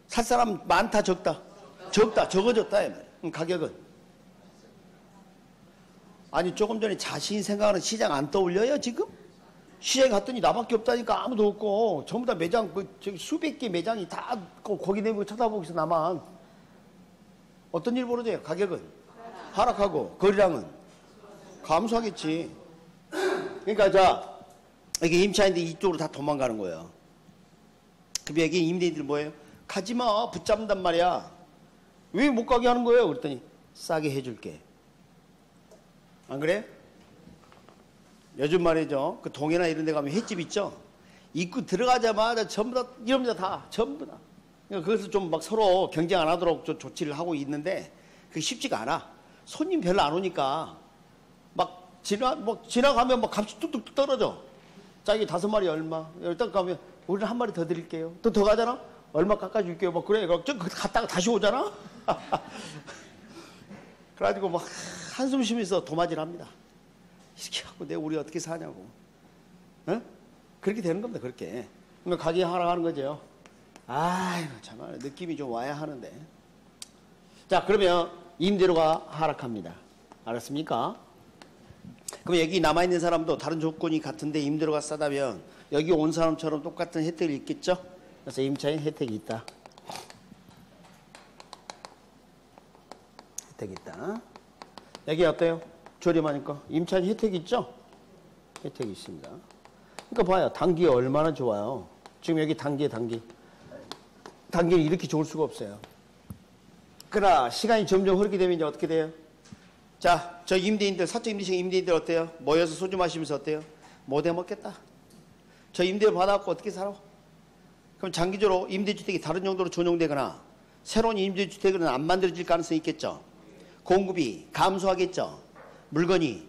살 사람 많다 적다? 적다. 적어졌다. 가격은? 아니, 조금 전에 자신이 생각하는 시장 안 떠올려요 지금? 시장에 갔더니 나밖에 없다니까. 아무도 없고 전부 다 매장 저기 수백 개 매장이 다 거기 내보고 쳐다보고 있어. 나만. 어떤 일 벌어져요? 가격은 하락하고 거래량은 감소하겠지. 그러니까 자, 이게 임차인들 이쪽으로 다 도망가는 거예요. 그럼 여기 임대인들 뭐예요? 가지마. 붙잡는단 말이야. 왜 못 가게 하는 거예요? 그랬더니 싸게 해줄게. 안 그래? 요즘 말이죠. 그 동해나 이런 데 가면 횟집 있죠? 입구 들어가자마자 전부 다, 이럽니다. 다. 전부 다. 그러니까 그것을 좀 막 서로 경쟁 안 하도록 좀 조치를 하고 있는데 그게 쉽지가 않아. 손님 별로 안 오니까 막 지나가면 막 값이 뚝뚝뚝 떨어져. 자, 이게 5마리 얼마? 일단 가면 우리는 한 마리 더 드릴게요. 또 더 가잖아? 얼마 깎아줄게요. 뭐 그래. 좀 갔다가 다시 오잖아? 그래가지고 막 한숨 쉬면서 도마질 합니다. 이렇게 하고 내가 우리 어떻게 사냐고. 어? 그렇게 되는 겁니다. 그렇게. 그러니까 가격이 하락하는 거죠. 아이고 정말 느낌이 좀 와야 하는데. 자, 그러면 임대료가 하락합니다. 알았습니까? 그럼 여기 남아있는 사람도 다른 조건이 같은데 임대료가 싸다면 여기 온 사람처럼 똑같은 혜택이 있겠죠? 그래서 임차인 혜택이 있다. 혜택이 있다. 여기 어때요? 저렴하니까. 임차인 혜택이 있죠? 혜택이 있습니다. 그러니까 봐요. 단기 얼마나 좋아요. 지금 여기 단기는 이렇게 좋을 수가 없어요. 그러나 시간이 점점 흐르게 되면 이제 어떻게 돼요? 자, 저 임대인들, 사적 임대식 임대인들 어때요? 모여서 소주 마시면서 어때요? 못 해먹겠다. 저 임대를 받아갖고 어떻게 살아? 그럼 장기적으로 임대주택이 다른 용도로 전용되거나 새로운 임대주택은 안 만들어질 가능성이 있겠죠. 공급이 감소하겠죠. 물건이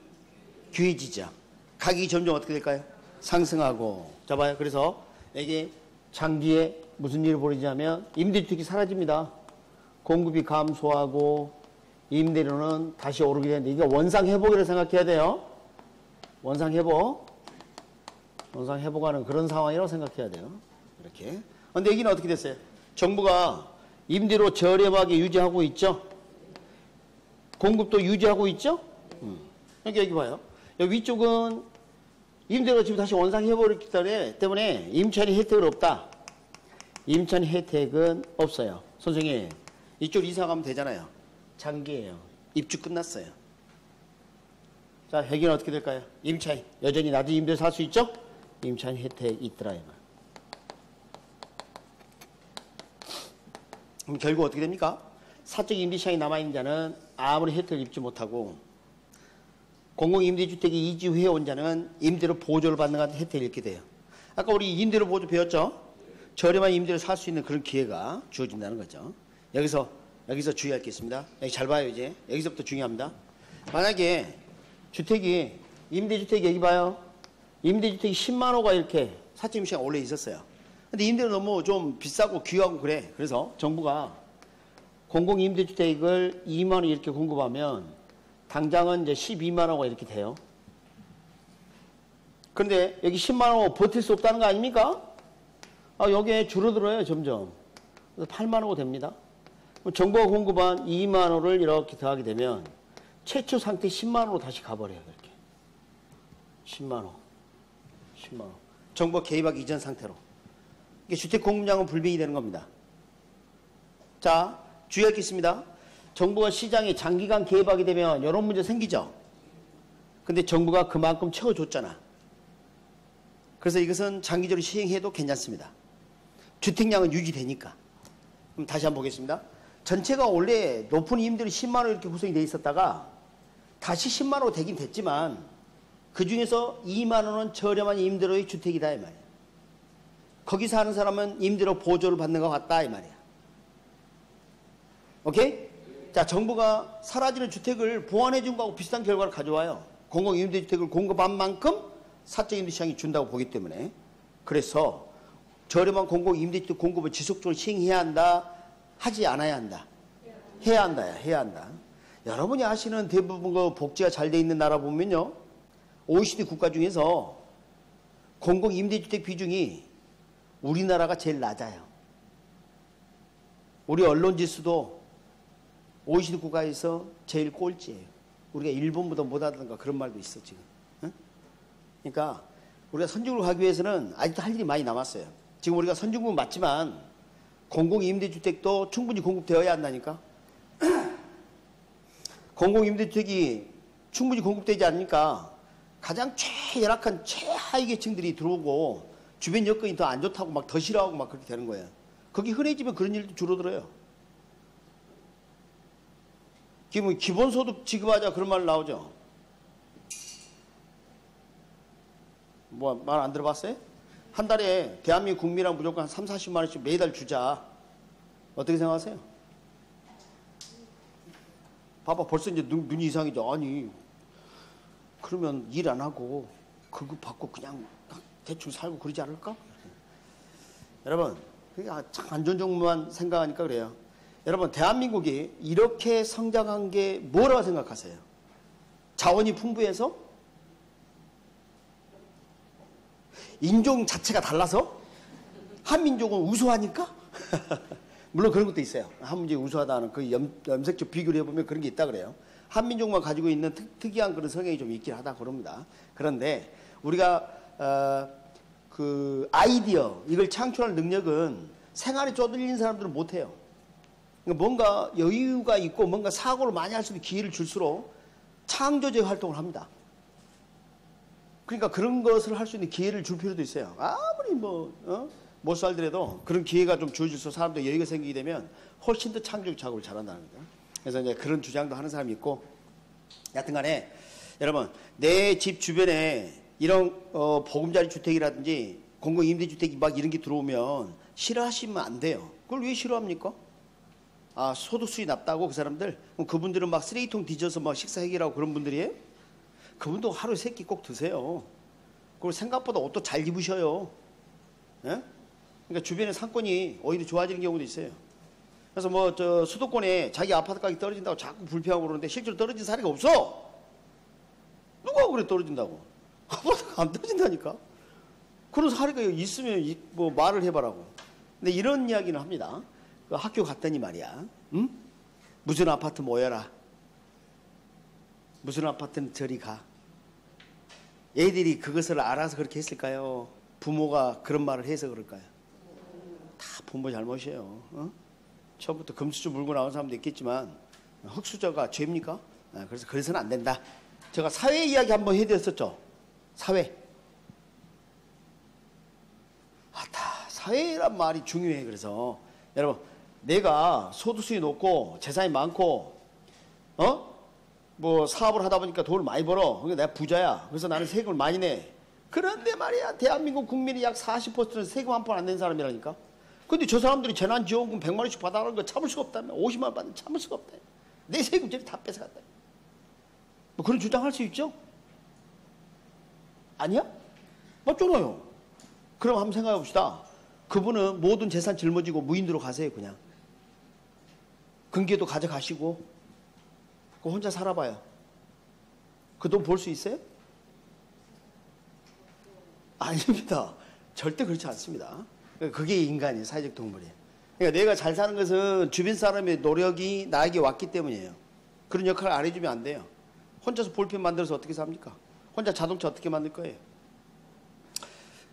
귀해지죠. 가격이 점점 어떻게 될까요? 상승하고. 자, 봐요. 그래서 이게 장기에 무슨 일이 벌어지냐면 임대주택이 사라집니다. 공급이 감소하고 임대료는 다시 오르게 되는데 이게 원상 회복이라고 생각해야 돼요. 원상 회복하는 그런 상황이라고 생각해야 돼요. 이렇게. 근데 여기는 어떻게 됐어요? 정부가 임대료 저렴하게 유지하고 있죠. 공급도 유지하고 있죠. 그러니까 여기 봐요. 여기 위쪽은 임대료 지금 다시 원상 회복했기 때문에 임차인이 혜택은 없다. 임차인 혜택은 없어요. 선생님, 이쪽 이사 가면 되잖아요. 장기예요. 입주 끝났어요. 자, 여기는 어떻게 될까요? 임차인 여전히 낮은 임대료 살 수 있죠? 임차인 혜택 있더라 이 말. 그럼 결국 어떻게 됩니까? 사적 임대시장이 남아있는 자는 아무리 혜택을 입지 못하고 공공임대주택이 이주 후에 온 자는 임대료 보조를 받는 같은 혜택을 입게 돼요. 아까 우리 임대료 보조 배웠죠? 저렴한 임대료 살 수 있는 그런 기회가 주어진다는 거죠. 여기서 주의할 게 있습니다. 여기 잘 봐요 이제. 여기서부터 중요합니다. 만약에 주택이 임대주택이 여기 봐요. 임대주택이 10만 호가 이렇게 사적 임대시장이 원래 있었어요. 근데 임대료 너무 좀 비싸고 귀하고 그래. 그래서 정부가 공공임대주택을 2만 원 이렇게 공급하면 당장은 이제 12만 호가 이렇게 돼요. 그런데 여기 10만 호 버틸 수 없다는 거 아닙니까? 여기에 줄어들어요 점점. 그래서 8만 호가 됩니다. 정부가 공급한 2만 호를 이렇게 더하게 되면 최초 상태 10만 호로 다시 가버려요. 이렇게 10만 호. 정부가 개입하기 이전 상태로. 이게 주택 공급량은 불변이 되는 겁니다. 자, 주의할 게 있습니다. 정부가 시장에 장기간 개입하게 되면 이런 문제 생기죠. 근데 정부가 그만큼 채워줬잖아. 그래서 이것은 장기적으로 시행해도 괜찮습니다. 주택량은 유지되니까. 그럼 다시 한번 보겠습니다. 전체가 원래 높은 임대료 10만 원 이렇게 구성이 돼 있었다가 다시 10만 원 되긴 됐지만 그 중에서 2만 원은 저렴한 임대료의 주택이다 이 말이야. 거기 사는 사람은 임대료 보조를 받는 것 같다 이 말이야. 오케이? 자, 정부가 사라지는 주택을 보완해 준 거하고 비슷한 결과를 가져와요. 공공임대주택을 공급한 만큼 사적임대시장이 준다고 보기 때문에. 그래서 저렴한 공공임대주택 공급을 지속적으로 시행해야 한다, 하지 않아야 한다. 해야 한다. 여러분이 아시는 대부분 그 복지가 잘 돼 있는 나라 보면요, OECD 국가 중에서 공공임대주택 비중이 우리나라가 제일 낮아요. 우리 언론 지수도 OECD 국가에서 제일 꼴찌예요. 우리가 일본보다 못하던가 그런 말도 있어 지금. 응? 그러니까 우리가 선진국을 가기 위해서는 아직도 할 일이 많이 남았어요. 지금 우리가 선진국은 맞지만 공공임대주택도 충분히 공급되어야 한다니까. 공공임대주택이 충분히 공급되지 않으니까 가장 최열악한 최하위 계층들이 들어오고 주변 여건이 더 안 좋다고 막 더 싫어하고 막 그렇게 되는 거예요. 거기 흔해지면 그런 일도 줄어들어요. 지금 기본소득 지급하자 그런 말 나오죠. 뭐 말 안 들어봤어요? 한 달에 대한민국 국민이랑 무조건 한 3, 40만 원씩 매달 주자. 어떻게 생각하세요? 봐봐 벌써 이제 눈이 이상해져. 아니 그러면 일 안 하고 그거 받고 그냥 대충 살고 그러지 않을까? 여러분 그게 참 안 좋은 정부만 생각하니까 그래요. 여러분 대한민국이 이렇게 성장한 게 뭐라고 생각하세요? 자원이 풍부해서? 인종 자체가 달라서? 한민족은 우수하니까? 물론 그런 것도 있어요. 한민족이 우수하다는 그 염색적 비교를 해보면 그런 게 있다 그래요. 한민족만 가지고 있는 특이한 그런 성향이 좀 있긴 하다 그럽니다. 그런데 우리가 그 아이디어 이걸 창출할 능력은 생활에 쪼들리는 사람들은 못해요. 뭔가 여유가 있고 뭔가 사고를 많이 할 수 있는 기회를 줄수록 창조적 활동을 합니다. 그러니까 그런 것을 할 수 있는 기회를 줄 필요도 있어요. 아무리 못 살더라도 그런 기회가 좀 주어질수록 사람들 여유가 생기게 되면 훨씬 더 창조적 작업을 잘한다는 거죠. 그래서 이제 그런 주장도 하는 사람이 있고, 여하튼 간에 여러분 내 집 주변에 이런 보금자리 주택이라든지 공공임대주택이 막 이런 게 들어오면 싫어하시면 안 돼요. 그걸 왜 싫어합니까? 소득 수입이 낮다고 그 사람들? 그럼 그분들은 막 쓰레기통 뒤져서 막 식사 해결하고 그런 분들이에요? 그분도 하루에 3끼 꼭 드세요. 그리고 생각보다 옷도 잘 입으셔요. 예? 그러니까 주변에 상권이 오히려 좋아지는 경우도 있어요. 그래서 뭐 저 수도권에 자기 아파트 가격이 떨어진다고 자꾸 불평하고 그러는데 실제로 떨어진 사례가 없어. 누가 그래 떨어진다고. 아파트가 안 떨어진다니까. 그런 사례가 있으면 뭐 말을 해봐라고. 근데 이런 이야기는 합니다. 그 학교 갔더니 말이야. 응? 무슨 아파트 모여라. 무슨 아파트는 저리 가. 애들이 그것을 알아서 그렇게 했을까요? 부모가 그런 말을 해서 그럴까요? 다 부모 잘못이에요. 어? 처음부터 금수저 물고 나온 사람도 있겠지만 흙수저가 죄입니까? 그래서 그래서는 안 된다. 제가 사회 이야기 한번 해드렸었죠. 사회. 사회란 말이 중요해. 그래서 여러분, 내가 소득수입이 높고 재산이 많고 뭐 사업을 하다 보니까 돈을 많이 벌어. 그러니까 내가 부자야. 그래서 나는 세금을 많이 내. 그런데 말이야, 대한민국 국민이 약 40%는 세금 한 푼 안 낸 사람이라니까. 근데 저 사람들이 재난지원금 100만 원씩 받아가는 거 참을 수가 없다며. 50만 원 받는 참을 수가 없다. 내 세금들이 다 뺏어갔다. 뭐 그런 주장할 수 있죠? 아니야? 맞잖아요. 그럼 한번 생각해 봅시다. 그분은 모든 재산 짊어지고 무인도로 가세요. 그냥 근계도 가져가시고 그 혼자 살아봐요. 그 돈 벌 수 있어요? 아닙니다. 절대 그렇지 않습니다. 그게 인간이에요. 사회적 동물이에요. 그러니까 내가 잘 사는 것은 주변 사람의 노력이 나에게 왔기 때문이에요. 그런 역할을 안 해주면 안 돼요. 혼자서 볼펜 만들어서 어떻게 삽니까? 혼자 자동차 어떻게 만들 거예요?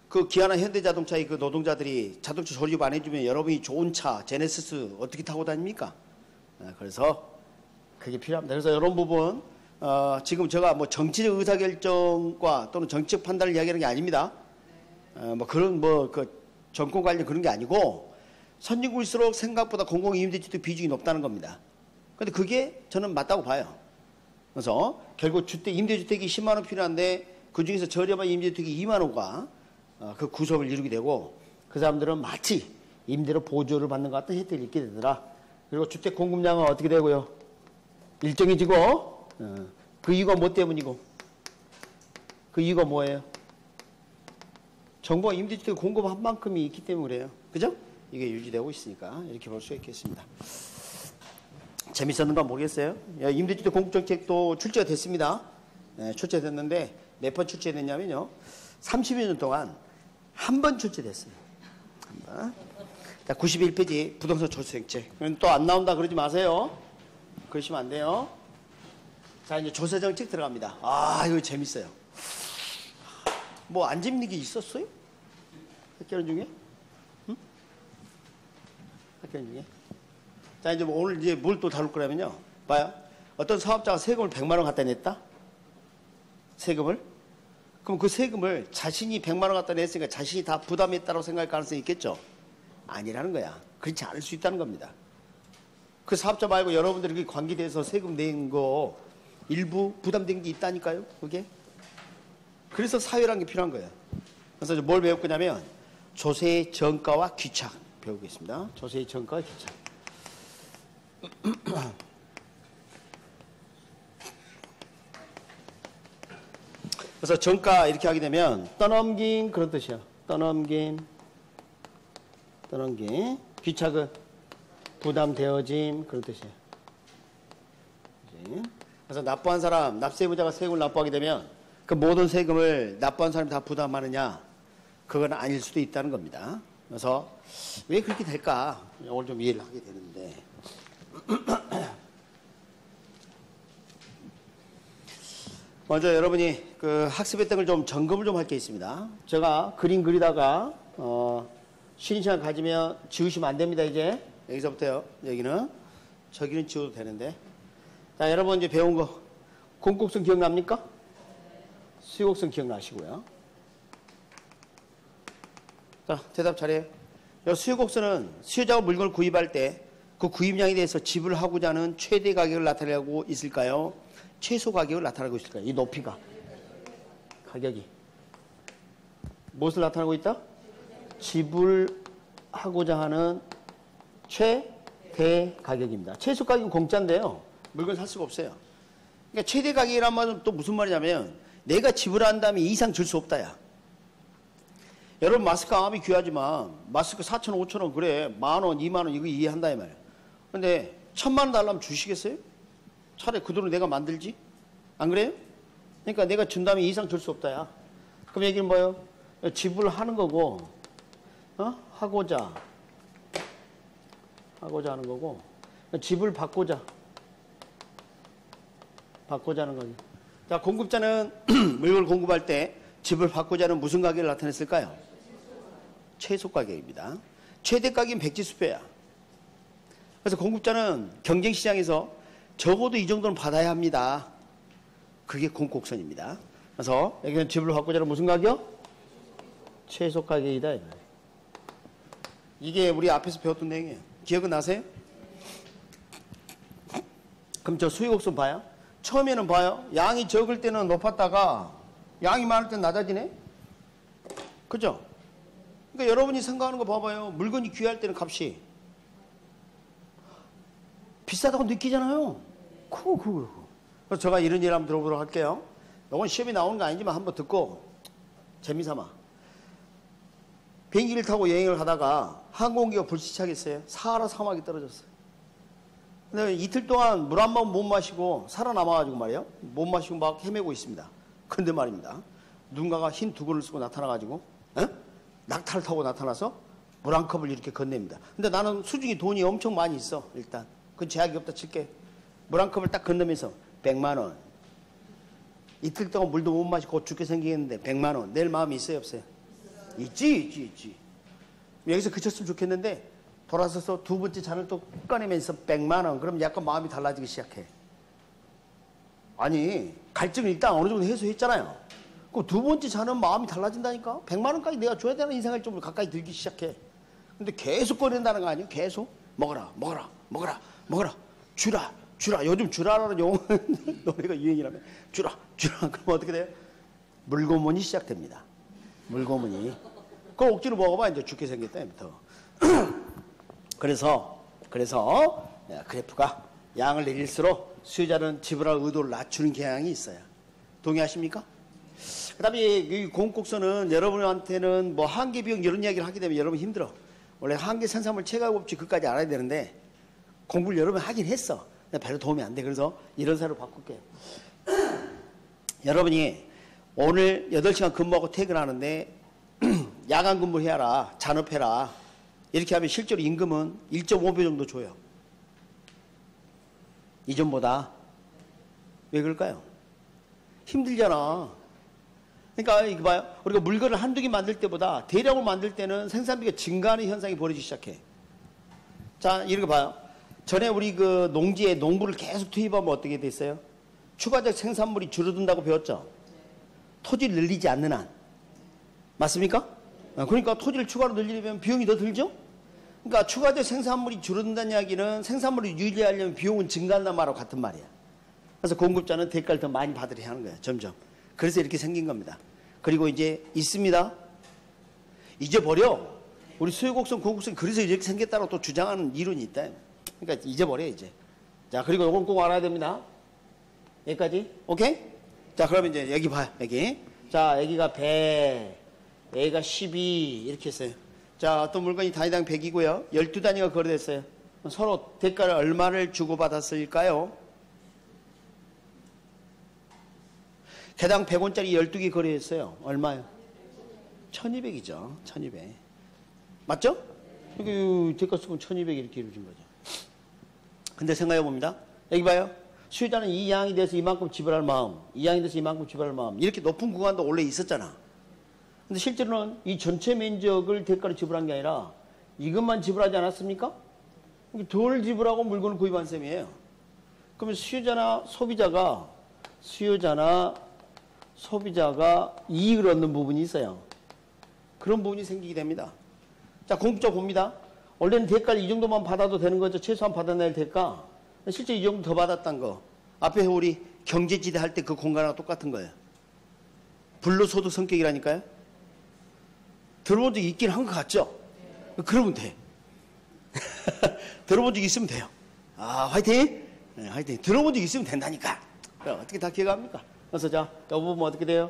그 기아나 현대자동차의 그 노동자들이 자동차 조립 안 해주면 여러분이 좋은 차 제네시스 어떻게 타고 다닙니까? 그래서 그게 필요합니다. 그래서 이런 부분 지금 제가 뭐 정치적 의사결정과 또는 정치적 판단을 이야기하는 게 아닙니다. 뭐 그런 그 정권 관련 그런 게 아니고 선진국일수록 생각보다 공공임대주택 비중이 높다는 겁니다. 근데 그게 저는 맞다고 봐요. 그래서 결국 임대주택이 10만 원 필요한데 그 중에서 저렴한 임대주택이 2만 원과 그 구성을 이루게 되고 그 사람들은 마치 임대료 보조를 받는 것 같은 혜택을 입게 되더라. 그리고 주택 공급량은 어떻게 되고요? 일정해지고 그 이유가 뭐 때문이고 그 이유가 뭐예요? 정부가 임대주택 공급한 만큼이 있기 때문에 그래요. 그죠? 이게 유지되고 있으니까 이렇게 볼 수 있겠습니다. 재밌었는가 모르겠어요. 임대주택 공급정책도 출제가 됐습니다. 출제됐는데 몇 번 출제됐냐면요. 30여 년 동안 한 번 출제됐어요. 한 번. 자, 91페이지 부동산 조세정책. 또 안 나온다 그러지 마세요. 그러시면 안 돼요. 자, 이제 조세정책 들어갑니다. 이거 재밌어요. 뭐 안 재밌는 게 있었어요? 학교는 중에? 응? 학교는 중에? 자, 이제 뭐 오늘 이제 뭘 또 다룰 거라면요. 봐요. 어떤 사업자가 세금을 100만 원 갖다 냈다? 세금을? 그럼 그 세금을 자신이 100만 원 갖다 냈으니까 자신이 다 부담했다고 생각할 가능성이 있겠죠? 아니라는 거야. 그렇지 않을 수 있다는 겁니다. 그 사업자 말고 여러분들이 그 관계돼서 세금 낸 거 일부 부담된 게 있다니까요. 그게. 그래서 사회라는 게 필요한 거예요. 그래서 뭘 배울 거냐면 조세의 정가와 귀착 배우겠습니다. 조세의 정가와 귀착. 그래서 정가 이렇게 하게 되면 떠넘긴 그런 뜻이야. 떠넘긴. 귀착은 부담되어짐 그런 뜻이에요. 그래서 납부한 사람, 납세부자가 세금을 납부하게 되면 그 모든 세금을 납부한 사람이 다 부담하느냐? 그건 아닐 수도 있다는 겁니다. 그래서 왜 그렇게 될까? 오늘 좀 이해를 하게 되는데 먼저 여러분이 그 학습의 땡을 좀 점검을 좀 할 게 있습니다. 제가 그림 그리다가 쉬는 시간 가지면 지우시면 안 됩니다. 이제 여기서부터요. 여기는 저기는 지워도 되는데. 자, 여러분 이제 배운 거 공곡성 기억납니까? 수요곡성 기억나시고요. 자, 대답 잘해요. 수요곡성은 수요자가 물건을 구입할 때 그 구입량에 대해서 지불하고자 하는 최대 가격을 나타내고 있을까요? 최소 가격을 나타내고 있을까요? 이 높이가. 가격이. 무엇을 나타내고 있다? 지불하고자 하는 최대 가격입니다. 최소 가격은 공짜인데요. 물건 살 수가 없어요. 그러니까 최대 가격이란 말은 또 무슨 말이냐면 내가 지불한 다음에 이상 줄 수 없다야. 여러분 마스크 암이 귀하지만 마스크 4,000원, 5,000원 그래. 10,000원, 20,000원 이거 이해한다 이 말이야. 근데 1,000만 원 달라면 주시겠어요? 차라리 그 돈을 내가 만들지? 안 그래요? 그러니까 내가 준다면 이 이상 줄 수 없다, 야. 그럼 얘기는 뭐예요? 지불하는 거고, 하고자 하는 거고, 지불 받고자 하는 거죠. 자, 공급자는 물건을 공급할 때 지불 받고자 하는 무슨 가격을 나타냈을까요? 최소 가격입니다. 최대 가격은 백지수표야. 그래서 공급자는 경쟁시장에서 적어도 이 정도는 받아야 합니다. 그게 공곡선입니다. 그래서 여기는 지불 받고자 하는 무슨 가격? 최소 가격이다. 이게 우리 앞에서 배웠던 내용이에요. 기억은 나세요? 그럼 저 수익곡선 봐요. 처음에는 봐요. 양이 적을 때는 높았다가 양이 많을 때는 낮아지네? 그죠? 그러니까 여러분이 생각하는 거 봐봐요. 물건이 귀할 때는 값이 비싸다고 느끼잖아요. 그래서 제가 이런 일 한번 들어보도록 할게요. 이건 시험에 나오는 거 아니지만 한번 듣고 재미삼아. 비행기를 타고 여행을 하다가 항공기가 불시착했어요. 사하라 사막이 떨어졌어요. 근데 이틀 동안 물 한 번 못 마시고 살아남아가지고 말이에요. 못 마시고 막 헤매고 있습니다. 근데 말입니다. 누군가가 흰 두건을 쓰고 나타나가지고 낙타를 타고 나타나서 물 한 컵을 이렇게 건넵니다. 근데 나는 수중에 돈이 엄청 많이 있어. 일단 그건 제약이 없다 칠게. 물 한 컵을 딱 건너면서 100만 원. 이틀 동안 물도 못 마시고 곧 죽게 생기겠는데 100만 원. 낼 마음이 있어요 없어요? 있지. 여기서 그쳤으면 좋겠는데 돌아서서 두 번째 잔을 또 꺼내면서 100만 원. 그럼 약간 마음이 달라지기 시작해. 아니 갈증을 일단 어느 정도 해소했잖아요. 그 두 번째 잔은 마음이 달라진다니까. 100만 원까지 내가 줘야 되는 인생을 좀 가까이 들기 시작해. 근데 계속 꺼낸다는 거 아니에요? 계속 먹어라. 주라. 요즘 주라라는 용어 노래가 유행이라면 주라. 그럼 어떻게 돼요? 물고문이 시작됩니다. 물고문이. 그걸 억지로 먹어봐 이제 죽게 생겼다부터. 그래서 그래프가 양을 내릴수록 수요자는 지불할 의도를 낮추는 경향이 있어요. 동의하십니까? 그 다음에 이 공곡선은 여러분한테는 뭐 한계 비용 이런 이야기를 하게 되면 여러분 힘들어. 원래 한계 산산물 체감 법칙 그까지 알아야 되는데 공부를 여러분 하긴 했어. 근데 별로 도움이 안 돼. 그래서 이런 사례로 바꿀게요. 여러분이 오늘 8시간 근무하고 퇴근하는데 야간 근무해라. 잔업해라. 이렇게 하면 실제로 임금은 1.5배 정도 줘요. 이전보다. 왜 그럴까요? 힘들잖아. 그러니까 이거 봐요. 우리가 물건을 한두 개 만들 때보다 대량으로 만들 때는 생산비가 증가하는 현상이 벌어지기 시작해. 자, 이런 거 봐요. 전에 우리 그 농지에 농부를 계속 투입하면 어떻게 됐어요? 추가적 생산물이 줄어든다고 배웠죠? 토지를 늘리지 않는 한. 맞습니까? 그러니까 토지를 추가로 늘리려면 비용이 더 들죠? 그러니까 추가적 생산물이 줄어든다는 이야기는 생산물을 유지하려면 비용은 증가한다는 말하고 같은 말이야. 그래서 공급자는 대가를 더 많이 받으려 하는 거야, 점점. 그래서 이렇게 생긴 겁니다. 그리고 이제 있습니다. 잊어버려. 우리 수요곡선, 공급선 그래서 이렇게 생겼다고 또 주장하는 이론이 있다. 그러니까 잊어버려 이제. 자, 그리고 이건 꼭 알아야 됩니다. 여기까지. 오케이? 자, 그러면 이제 여기 봐요. 여기. 자, 여기가 100, 여기가 12 이렇게 했어요. 자, 어떤 물건이 단위당 100이고요. 12단위가 거래됐어요. 서로 대가를 얼마를 주고받았을까요? 개당 100원짜리 12개 거래했어요. 얼마요? 1200이죠. 1200. 맞죠? 여기 대가 쓰면 1200 이렇게 이루어진 거죠. 근데 생각해 봅니다. 여기 봐요. 수요자는 이 양이 돼서 이만큼 지불할 마음, 이 양이 돼서 이만큼 지불할 마음. 이렇게 높은 구간도 원래 있었잖아. 근데 실제로는 이 전체 면적을 대가로 지불한 게 아니라 이것만 지불하지 않았습니까? 덜 지불하고 물건을 구입한 셈이에요. 그러면 소비자가 이익을 얻는 부분이 있어요. 그런 부분이 생기게 됩니다. 자, 공급자 봅니다. 원래는 대가를 이 정도만 받아도 되는 거죠. 최소한 받아낼 대가. 실제 이 정도 더 받았다는 거. 앞에 우리 경제지대 할 때 그 공간하고 똑같은 거예요. 불로소득 성격이라니까요. 들어본 적 있긴 한 것 같죠? 그러면 돼. 들어본 적 있으면 돼요. 아, 화이팅! 네, 화이팅. 들어본 적 있으면 된다니까. 어떻게 다 기억합니까? 그래서 자, 이 부분 어떻게 돼요?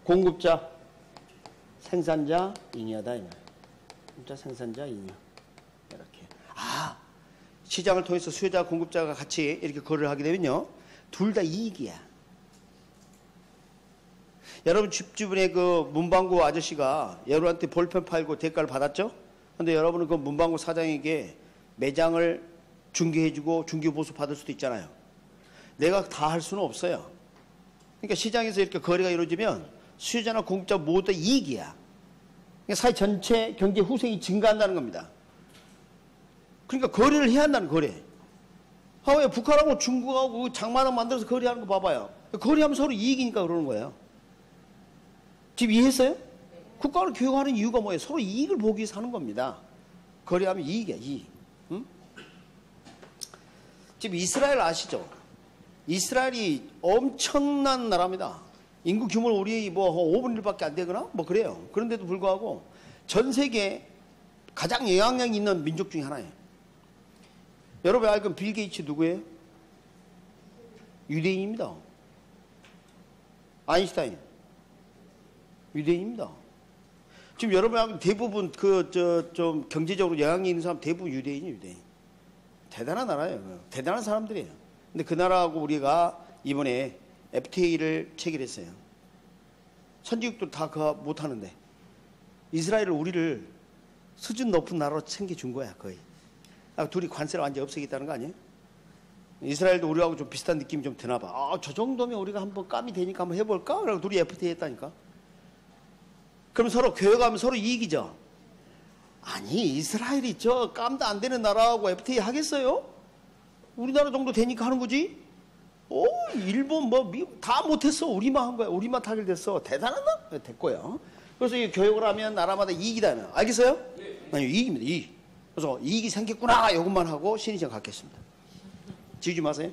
공급자, 생산자, 잉여다. 공급자, 생산자, 잉여. 이렇게. 아, 시장을 통해서 수요자, 공급자가 같이 이렇게 거래를 하게 되면요. 둘 다 이익이야. 여러분 집 주변에 그 문방구 아저씨가 여러분한테 볼펜 팔고 대가를 받았죠? 근데 여러분은 그 문방구 사장에게 매장을 중개해주고 중개보수 받을 수도 있잖아요. 내가 다 할 수는 없어요. 그러니까 시장에서 이렇게 거래가 이루어지면 수요자나 공급자 모두 다 이익이야. 그러니까 사회 전체 경제 후생이 증가한다는 겁니다. 그러니까 거래를 해야 한다는 거래. 아, 왜 북한하고 중국하고 장만원 만들어서 거래하는 거 봐봐요. 거래하면 서로 이익이니까 그러는 거예요. 지금 이해했어요? 국가를 교육하는 이유가 뭐예요? 서로 이익을 보기 위해서 하는 겁니다. 거래하면 이익이야, 이익. 응? 지금 이스라엘 아시죠? 이스라엘이 엄청난 나라입니다. 인구 규모는 우리 뭐 5분의 1밖에 안 되거나 뭐 그래요. 그런데도 불구하고 전 세계 가장 영향력 있는 민족 중에 하나예요. 여러분 알건 빌 게이츠 누구예요? 유대인입니다. 아인슈타인 유대인입니다. 지금 여러분 알건 대부분 좀 경제적으로 영향력 있는 사람 대부분 유대인이에요. 유대인. 대단한 나라예요. 대단한 사람들이에요. 근데 그 나라하고 우리가 이번에 FTA를 체결했어요. 선진국도 다 그거 못하는데 이스라엘은 우리를 수준 높은 나라로 챙겨준 거야 거의. 둘이 관세를 완전히 없애겠다는 거 아니에요? 이스라엘도 우리하고 좀 비슷한 느낌이 좀 드나 봐. 아, 저 정도면 우리가 한번 깜이 되니까 한번 해볼까? 그러고 둘이 FTA 했다니까. 그럼 서로 교역하면 서로 이익이죠. 아니 이스라엘이 저 깜도 안 되는 나라하고 FTA 하겠어요? 우리나라 정도 되니까 하는 거지. 일본 뭐 미국 다 못했어. 우리만 한 거야. 우리만 타결됐어. 대단한 나라 됐고요. 그래서 이 교역을 하면 나라마다 이익이다. 알겠어요? 네. 아니 이익입니다. 이익. 그래서 이익이 생겼구나 이것만 하고 신의정 갖겠습니다. 지우지 마세요.